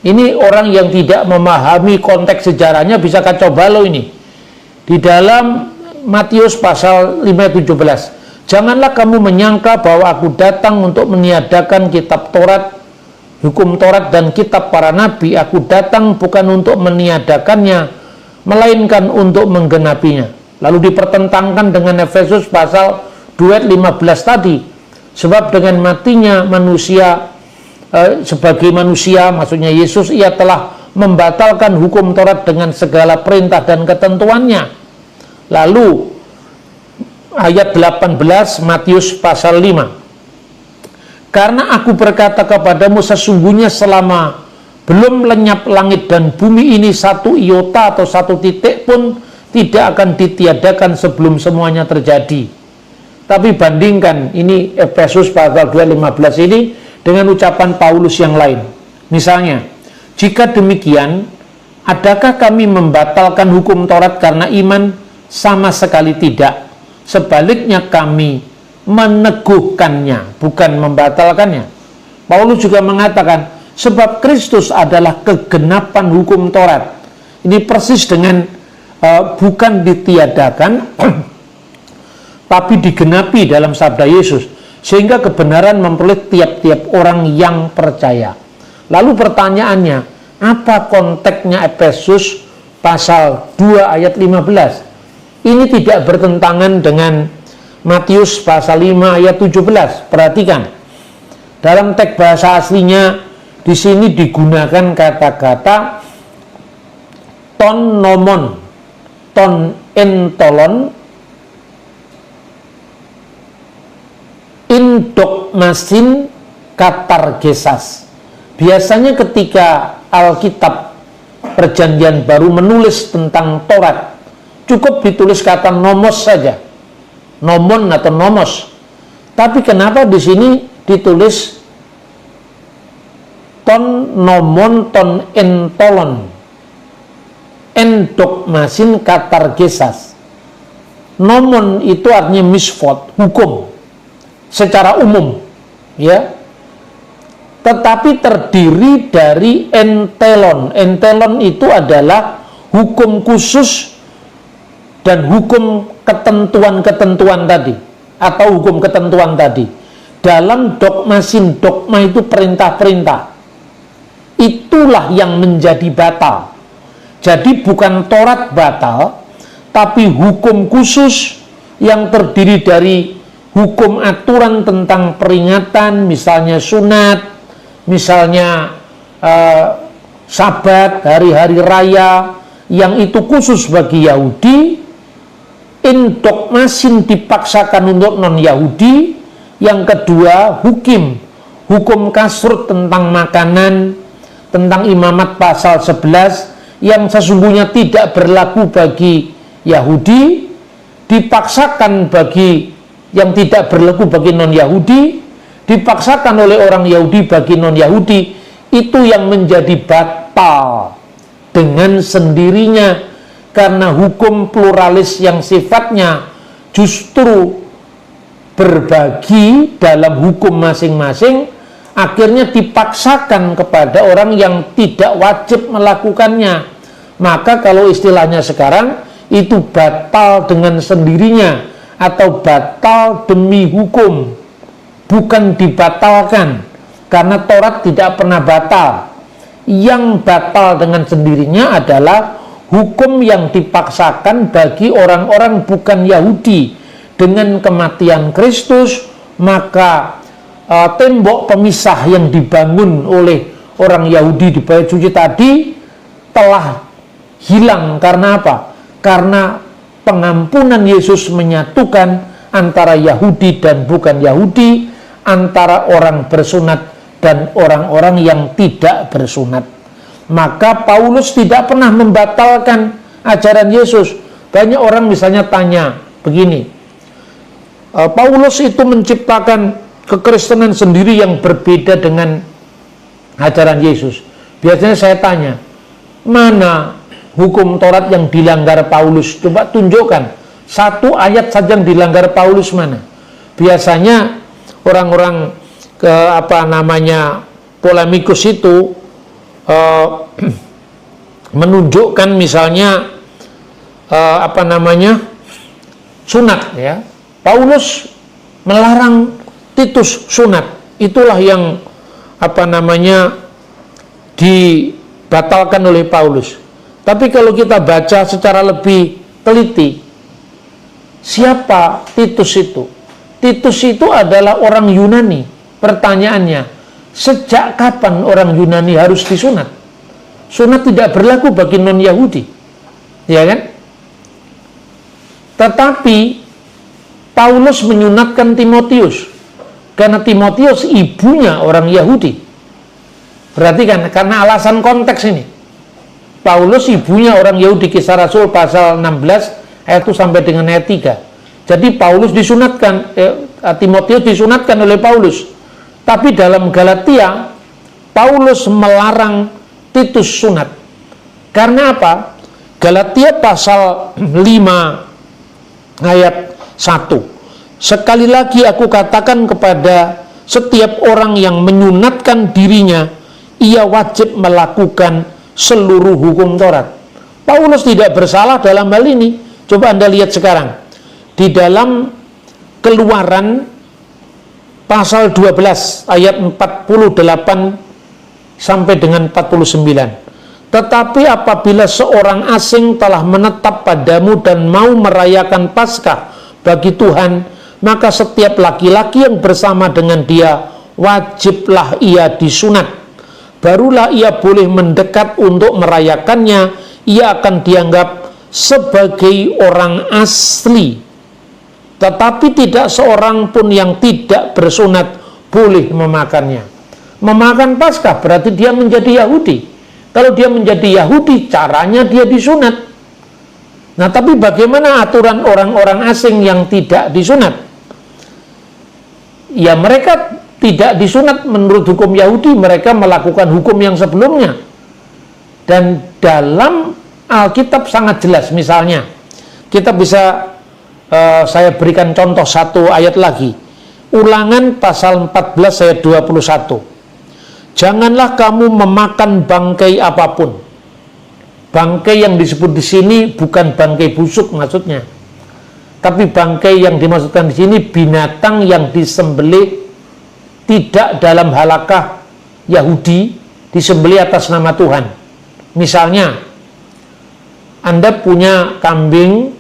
ini orang yang tidak memahami konteks sejarahnya bisa kacau balau ini. Di dalam Matius pasal 5:17, janganlah kamu menyangka bahwa aku datang untuk meniadakan kitab Taurat, hukum Taurat dan kitab para nabi. Aku datang bukan untuk meniadakannya, melainkan untuk menggenapinya. Lalu dipertentangkan dengan Efesus pasal 2 ayat 15 tadi. Sebab dengan matinya manusia sebagai manusia, maksudnya Yesus, ia telah membatalkan hukum Taurat dengan segala perintah dan ketentuannya. Lalu ayat 18 Matius pasal 5, karena aku berkata kepadamu, sesungguhnya selama belum lenyap langit dan bumi ini, satu iota atau satu titik pun tidak akan ditiadakan sebelum semuanya terjadi. Tapi bandingkan ini Efesus pasal 2:15 ini dengan ucapan Paulus yang lain. Misalnya, jika demikian, adakah kami membatalkan hukum Taurat karena iman? Sama sekali tidak. Sebaliknya kami meneguhkannya, bukan membatalkannya. Paulus juga mengatakan, sebab Kristus adalah kegenapan hukum Taurat. Ini persis dengan bukan ditiadakan, tapi digenapi dalam sabda Yesus, sehingga kebenaran memperoleh tiap-tiap orang yang percaya. Lalu pertanyaannya, apa konteksnya Efesus pasal 2 ayat 15? Ini tidak bertentangan dengan Matius pasal 5 ayat 17. Perhatikan, dalam teks bahasa aslinya di sini digunakan kata-kata ton nomon, ton entolon, indokmasin, katargesas. Biasanya ketika Alkitab Perjanjian Baru menulis tentang Taurat, cukup ditulis kata nomos saja, nomon atau nomos. Tapi kenapa di sini ditulis ton nomon, ton entolon, endokmasin, katargesas. Nomon itu artinya misfot, hukum secara umum, ya. Tetapi terdiri dari entelon. Entelon itu adalah hukum khusus dan hukum ketentuan-ketentuan tadi, atau hukum ketentuan tadi. Dalam dogmasin, dogma itu perintah-perintah. Itulah yang menjadi batal. Jadi bukan Taurat batal, tapi hukum khusus yang terdiri dari hukum aturan tentang peringatan, misalnya sunat, misalnya sabat, hari-hari raya, yang itu khusus bagi Yahudi. Indokmasin dipaksakan untuk non-Yahudi. Yang kedua, hukum kasrut tentang makanan, tentang imamat pasal 11 yang sesungguhnya tidak berlaku bagi Yahudi, dipaksakan bagi yang tidak berlaku bagi non-Yahudi, dipaksakan oleh orang Yahudi bagi non-Yahudi. Itu yang menjadi batal dengan sendirinya, karena hukum pluralis yang sifatnya justru berbagi dalam hukum masing-masing, akhirnya dipaksakan kepada orang yang tidak wajib melakukannya. Maka kalau istilahnya sekarang, itu batal dengan sendirinya atau batal demi hukum, bukan dibatalkan, karena Taurat tidak pernah batal. Yang batal dengan sendirinya adalah hukum yang dipaksakan bagi orang-orang bukan Yahudi. Dengan kematian Kristus, maka tembok pemisah yang dibangun oleh orang Yahudi di Bait Suci tadi telah hilang. Karena apa? Karena pengampunan Yesus menyatukan antara Yahudi dan bukan Yahudi, antara orang bersunat dan orang-orang yang tidak bersunat. Maka Paulus tidak pernah membatalkan ajaran Yesus. Banyak orang misalnya tanya begini, Paulus itu menciptakan kekristenan sendiri yang berbeda dengan ajaran Yesus. Biasanya saya tanya, mana hukum Taurat yang dilanggar Paulus? Coba tunjukkan satu ayat saja yang dilanggar Paulus, mana? Biasanya orang-orang polemikus itu menunjukkan misalnya sunat, ya. Paulus melarang Titus sunat. Itulah yang dibatalkan oleh Paulus. Tapi kalau kita baca secara lebih teliti, siapa Titus itu? Titus itu adalah orang Yunani. Pertanyaannya, sejak kapan orang Yunani harus disunat? Sunat tidak berlaku bagi non-Yahudi, ya kan? Tetapi Paulus menyunatkan Timotius karena Timotius ibunya orang Yahudi. Perhatikan, karena alasan konteks ini. Paulus ibunya orang Yahudi, Kisah Rasul pasal 16 ayat 1 sampai dengan ayat 3. Jadi Paulus disunatkan, Timotius disunatkan oleh Paulus. Tapi dalam Galatia, Paulus melarang Titus sunat. Karena apa? Galatia pasal 5 ayat 1. Sekali lagi aku katakan kepada setiap orang yang menyunatkan dirinya, ia wajib melakukan seluruh hukum Taurat. Paulus tidak bersalah dalam hal ini. Coba Anda lihat sekarang. Di dalam Keluaran pasal 12 ayat 48 sampai dengan 49. Tetapi apabila seorang asing telah menetap padamu dan mau merayakan Paskah bagi Tuhan, maka setiap laki-laki yang bersama dengan dia wajiblah ia disunat. Barulah ia boleh mendekat untuk merayakannya. Ia akan dianggap sebagai orang asli. Tetapi tidak seorang pun yang tidak bersunat boleh memakannya. Memakan Paskah berarti dia menjadi Yahudi. Kalau dia menjadi Yahudi, caranya dia disunat. Nah, tapi bagaimana aturan orang-orang asing yang tidak disunat? Ya, mereka tidak disunat menurut hukum Yahudi, mereka melakukan hukum yang sebelumnya. Dan dalam Alkitab sangat jelas, misalnya, kita bisa, saya berikan contoh satu ayat lagi. Ulangan pasal 14 ayat 21. Janganlah kamu memakan bangkai apapun. Bangkai yang disebut di sini bukan bangkai busuk maksudnya, tapi bangkai yang dimaksudkan di sini binatang yang disembelih tidak dalam halakah Yahudi, disembelih atas nama Tuhan. Misalnya, Anda punya kambing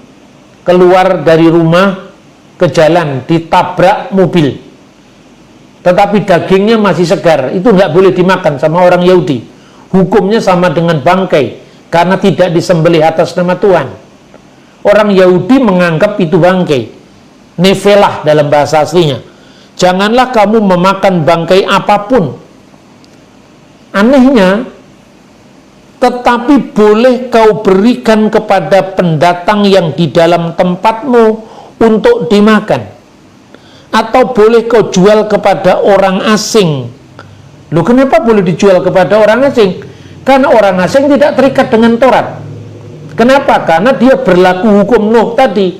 keluar dari rumah ke jalan, ditabrak mobil, tetapi dagingnya masih segar, itu nggak boleh dimakan sama orang Yahudi. Hukumnya sama dengan bangkai, karena tidak disembelih atas nama Tuhan. Orang Yahudi menganggap itu bangkai, nevelah dalam bahasa aslinya. Janganlah kamu memakan bangkai apapun. Anehnya, tetapi boleh kau berikan kepada pendatang yang di dalam tempatmu untuk dimakan. Atau boleh kau jual kepada orang asing. Loh, kenapa boleh dijual kepada orang asing? Karena orang asing tidak terikat dengan Taurat. Kenapa? Karena dia berlaku hukum Nuh tadi.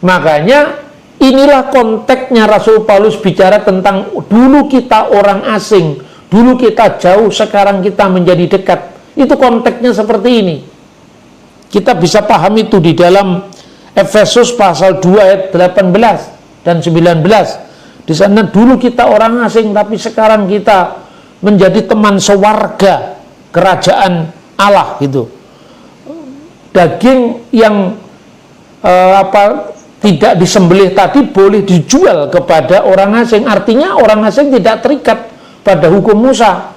Makanya inilah konteksnya Rasul Paulus bicara tentang dulu kita orang asing, dulu kita jauh, sekarang kita menjadi dekat. Itu konteksnya seperti ini. Kita bisa paham itu di dalam Efesus pasal 2 ayat 18 dan 19. Di sana dulu kita orang asing, tapi sekarang kita menjadi teman sewarga kerajaan Allah gitu. Daging yang tidak disembelih tadi boleh dijual kepada orang asing. Artinya orang asing tidak terikat pada hukum Musa,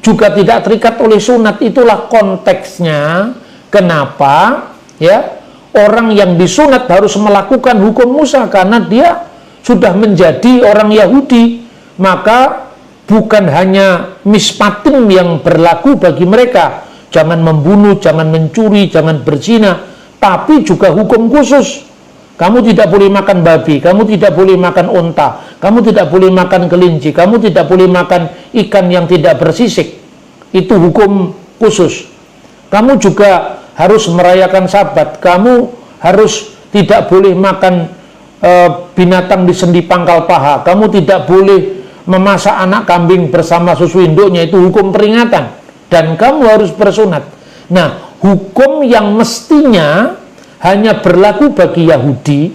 juga tidak terikat oleh sunat. Itulah konteksnya kenapa ya orang yang disunat harus melakukan hukum Musa, karena dia sudah menjadi orang Yahudi. Maka bukan hanya mispatim yang berlaku bagi mereka, jangan membunuh, jangan mencuri, jangan berzina, tapi juga hukum khusus. Kamu tidak boleh makan babi, kamu tidak boleh makan unta, kamu tidak boleh makan kelinci, kamu tidak boleh makan ikan yang tidak bersisik. Itu hukum khusus. Kamu juga harus merayakan Sabat, kamu harus tidak boleh makan binatang di sendi pangkal paha, kamu tidak boleh memasak anak kambing bersama susu induknya, itu hukum peringatan. Dan kamu harus bersunat. Nah, hukum yang mestinya hanya berlaku bagi Yahudi,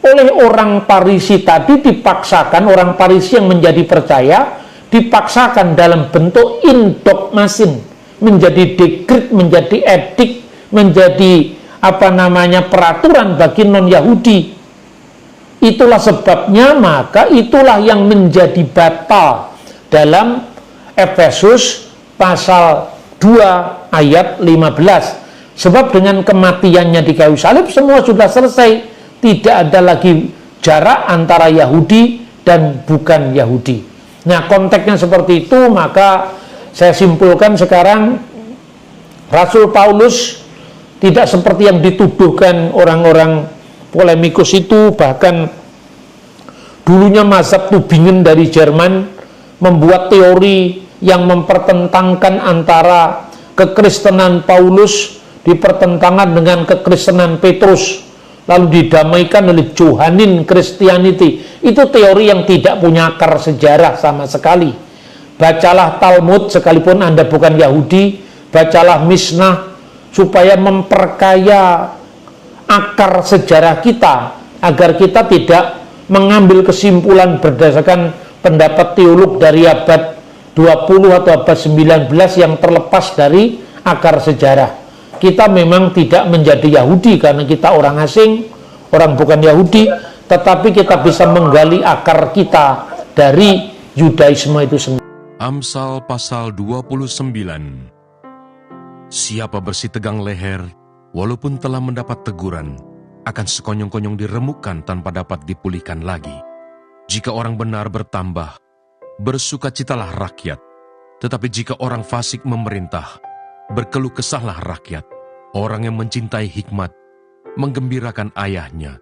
oleh orang Farisi tadi dipaksakan, orang Farisi yang menjadi percaya, dipaksakan dalam bentuk indokmasin, menjadi dekret, menjadi edik, menjadi peraturan bagi non-Yahudi. Itulah sebabnya, maka itulah yang menjadi batal dalam Efesus pasal 2 ayat 15. Sebab dengan kematiannya di kayu salib semua sudah selesai. Tidak ada lagi jarak antara Yahudi dan bukan Yahudi. Nah, konteksnya seperti itu, maka saya simpulkan sekarang Rasul Paulus tidak seperti yang dituduhkan orang-orang polemikus itu. Bahkan dulunya mazhab Tübingen dari Jerman membuat teori yang mempertentangkan antara kekristenan Paulus dipertentangkan dengan kekristenan Petrus, lalu didamaikan oleh Johannine Christianity. Itu teori yang tidak punya akar sejarah sama sekali. Bacalah Talmud sekalipun Anda bukan Yahudi, bacalah Mishnah supaya memperkaya akar sejarah kita, agar kita tidak mengambil kesimpulan berdasarkan pendapat teolog dari abad 20 atau abad 19 yang terlepas dari akar sejarah. Kita memang tidak menjadi Yahudi karena kita orang asing, orang bukan Yahudi, tetapi kita bisa menggali akar kita dari Yudaisme itu sendiri. Amsal pasal 29. Siapa bersih tegang leher, walaupun telah mendapat teguran, akan sekonyong-konyong diremukkan tanpa dapat dipulihkan lagi. Jika orang benar bertambah, bersukacitalah rakyat. Tetapi jika orang fasik memerintah, berkeluh kesahlah rakyat. Orang yang mencintai hikmat menggembirakan ayahnya,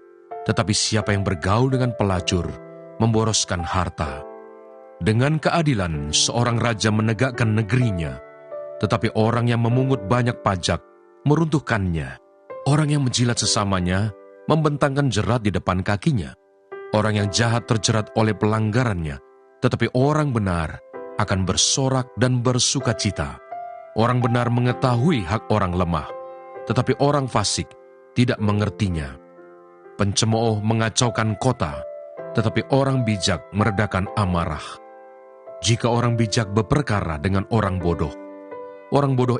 tetapi siapa yang bergaul dengan pelacur memboroskan harta. Dengan keadilan seorang raja menegakkan negerinya, tetapi orang yang memungut banyak pajak meruntuhkannya. Orang yang menjilat sesamanya membentangkan jerat di depan kakinya. Orang yang jahat terjerat oleh pelanggarannya, tetapi orang benar akan bersorak dan bersukacita. Orang benar mengetahui hak orang lemah, tetapi orang fasik tidak mengertinya. Pencemooh mengacaukan kota, tetapi orang bijak meredakan amarah. Jika orang bijak berperkara dengan orang bodoh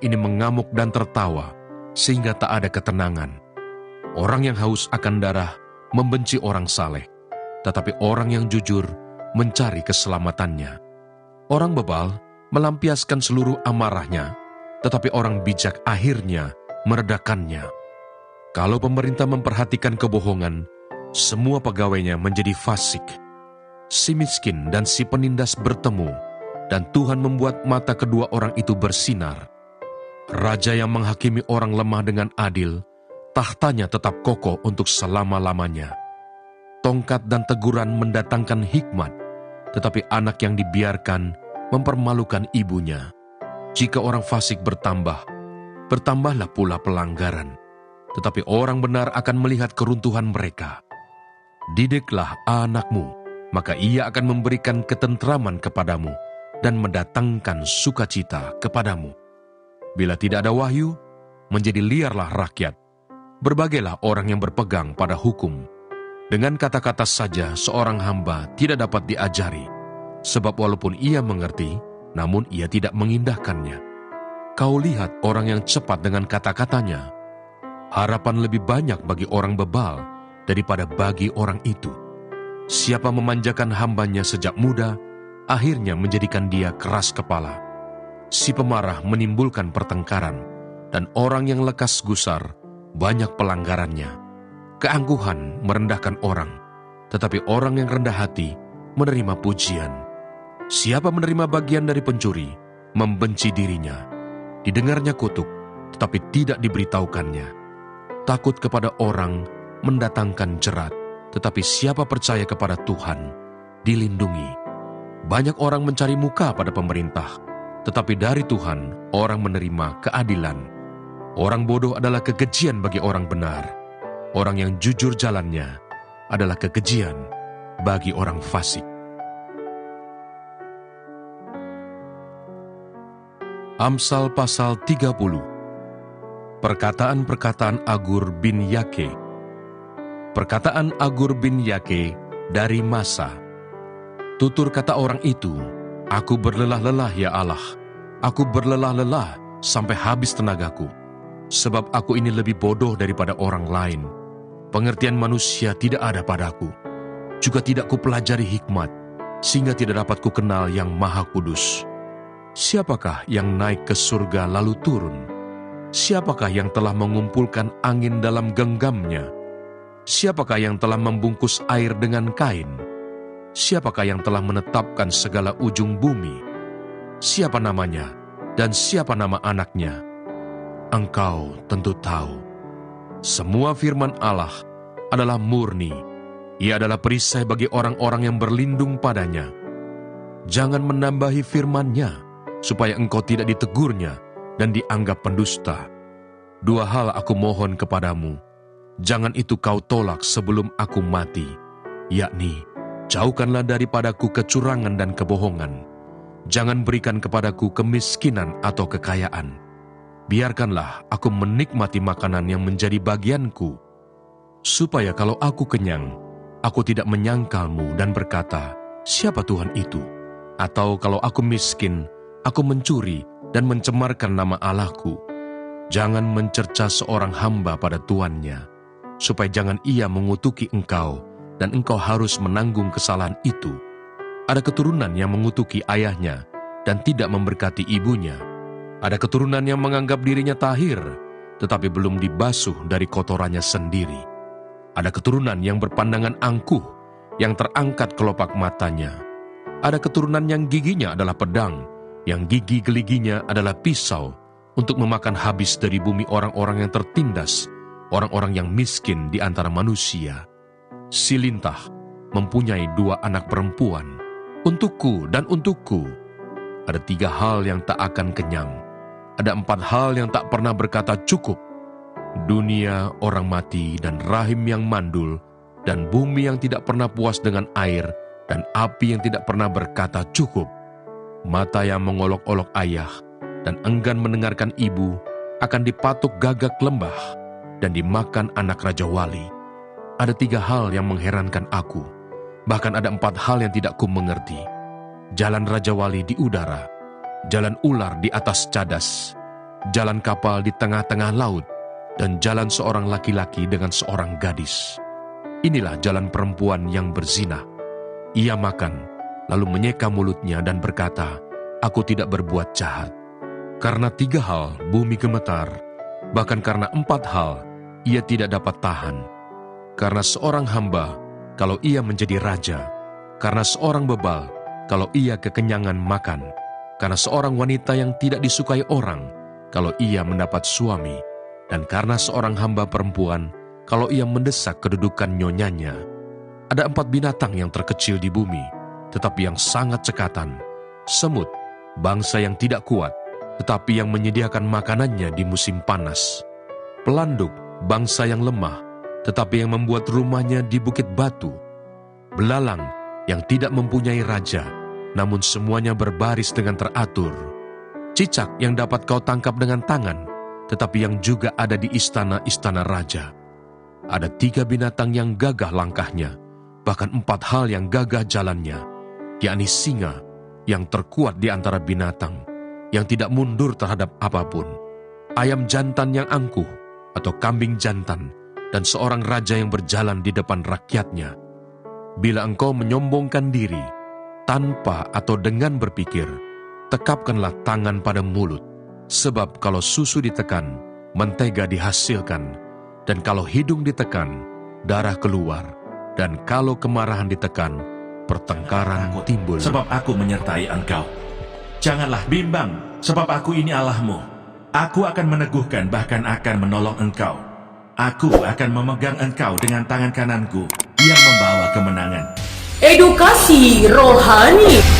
ini mengamuk dan tertawa, sehingga tak ada ketenangan. Orang yang haus akan darah membenci orang saleh, tetapi orang yang jujur mencari keselamatannya. Orang bebal melampiaskan seluruh amarahnya, tetapi orang bijak akhirnya meredakannya. Kalau pemerintah memperhatikan kebohongan, semua pegawainya menjadi fasik. Si miskin dan si penindas bertemu, dan Tuhan membuat mata kedua orang itu bersinar. Raja yang menghakimi orang lemah dengan adil, tahtanya tetap kokoh untuk selama-lamanya. Tongkat dan teguran mendatangkan hikmat, tetapi anak yang dibiarkan mempermalukan ibunya. Jika orang fasik bertambah, bertambahlah pula pelanggaran, tetapi orang benar akan melihat keruntuhan mereka. Didiklah anakmu, maka ia akan memberikan ketentraman kepadamu dan mendatangkan sukacita kepadamu. Bila tidak ada wahyu, menjadi liarlah rakyat. Berbagailah orang yang berpegang pada hukum. Dengan kata-kata saja seorang hamba tidak dapat diajari, sebab walaupun ia mengerti, namun ia tidak mengindahkannya. Kau lihat orang yang cepat dengan kata-katanya. Harapan lebih banyak bagi orang bebal daripada bagi orang itu. Siapa memanjakan hambanya sejak muda, akhirnya menjadikan dia keras kepala. Si pemarah menimbulkan pertengkaran, dan orang yang lekas gusar banyak pelanggarannya. Keangkuhan merendahkan orang, tetapi orang yang rendah hati menerima pujian. Siapa menerima bagian dari pencuri, membenci dirinya. Didengarnya kutuk, tetapi tidak diberitahukannya. Takut kepada orang mendatangkan jerat, tetapi siapa percaya kepada Tuhan, dilindungi. Banyak orang mencari muka pada pemerintah, tetapi dari Tuhan orang menerima keadilan. Orang bodoh adalah kekejian bagi orang benar. Orang yang jujur jalannya adalah kekejian bagi orang fasik. Amsal pasal 30. Perkataan-perkataan Agur bin Yake. Perkataan Agur bin Yake dari Masa. Tutur kata orang itu, "Aku berlelah-lelah ya Allah, aku berlelah-lelah sampai habis tenagaku, sebab aku ini lebih bodoh daripada orang lain. Pengertian manusia tidak ada padaku, juga tidak kupelajari hikmat, sehingga tidak dapat kukenal yang Maha Kudus. Siapakah yang naik ke surga lalu turun? Siapakah yang telah mengumpulkan angin dalam genggamnya? Siapakah yang telah membungkus air dengan kain? Siapakah yang telah menetapkan segala ujung bumi? Siapa namanya dan siapa nama anaknya? Engkau tentu tahu. Semua firman Allah adalah murni. Ia adalah perisai bagi orang-orang yang berlindung padanya. Jangan menambahi firman-Nya, supaya engkau tidak ditegurnya dan dianggap pendusta. 2 hal aku mohon kepadamu, jangan itu kau tolak sebelum aku mati, yakni, jauhkanlah daripadaku kecurangan dan kebohongan. Jangan berikan kepadaku kemiskinan atau kekayaan. Biarkanlah aku menikmati makanan yang menjadi bagianku, supaya kalau aku kenyang, aku tidak menyangkalmu dan berkata, siapa Tuhan itu? Atau kalau aku miskin, aku mencuri dan mencemarkan nama Allahku. Jangan mencerca seorang hamba pada tuannya, supaya jangan ia mengutuki engkau, dan engkau harus menanggung kesalahan itu. Ada keturunan yang mengutuki ayahnya, dan tidak memberkati ibunya. Ada keturunan yang menganggap dirinya tahir, tetapi belum dibasuh dari kotorannya sendiri. Ada keturunan yang berpandangan angkuh, yang terangkat kelopak matanya. Ada keturunan yang giginya adalah pedang, yang gigi geliginya adalah pisau, untuk memakan habis dari bumi orang-orang yang tertindas, orang-orang yang miskin di antara manusia. Si lintah mempunyai 2 anak perempuan, untukku dan untukku. Ada 3 hal yang tak akan kenyang. Ada 4 hal yang tak pernah berkata cukup. Dunia, orang mati, dan rahim yang mandul, dan bumi yang tidak pernah puas dengan air, dan api yang tidak pernah berkata cukup. Mata yang mengolok-olok ayah dan enggan mendengarkan ibu akan dipatuk gagak lembah dan dimakan anak Raja Wali. Ada 3 hal yang mengherankan aku, bahkan ada 4 hal yang tidak ku mengerti. Jalan Raja Wali di udara, jalan ular di atas cadas, jalan kapal di tengah-tengah laut, dan jalan seorang laki-laki dengan seorang gadis. Inilah jalan perempuan yang berzina. Ia makan, lalu menyeka mulutnya dan berkata, aku tidak berbuat jahat. Karena 3 hal bumi gemetar, bahkan karena 4 hal ia tidak dapat tahan. Karena seorang hamba, kalau ia menjadi raja. Karena seorang bebal, kalau ia kekenyangan makan. Karena seorang wanita yang tidak disukai orang, kalau ia mendapat suami. Dan karena seorang hamba perempuan, kalau ia mendesak kedudukan nyonyanya. Ada 4 binatang yang terkecil di bumi, tetapi yang sangat cekatan. Semut, bangsa yang tidak kuat, tetapi yang menyediakan makanannya di musim panas. Pelanduk, bangsa yang lemah, tetapi yang membuat rumahnya di bukit batu. Belalang, yang tidak mempunyai raja, namun semuanya berbaris dengan teratur. Cicak yang dapat kau tangkap dengan tangan, tetapi yang juga ada di istana-istana raja. Ada 3 binatang yang gagah langkahnya, bahkan 4 hal yang gagah jalannya, yakni singa yang terkuat di antara binatang, yang tidak mundur terhadap apapun, ayam jantan yang angkuh atau kambing jantan, dan seorang raja yang berjalan di depan rakyatnya. Bila engkau menyombongkan diri, tanpa atau dengan berpikir, tekapkanlah tangan pada mulut, sebab kalau susu ditekan, mentega dihasilkan, dan kalau hidung ditekan, darah keluar, dan kalau kemarahan ditekan, pertengkaran timbul. Sebab aku menyertai engkau. Janganlah bimbang, sebab aku ini Allahmu. Aku akan meneguhkan, bahkan akan menolong engkau. Aku akan memegang engkau dengan tangan kananku yang membawa kemenangan. Edukasi rohani.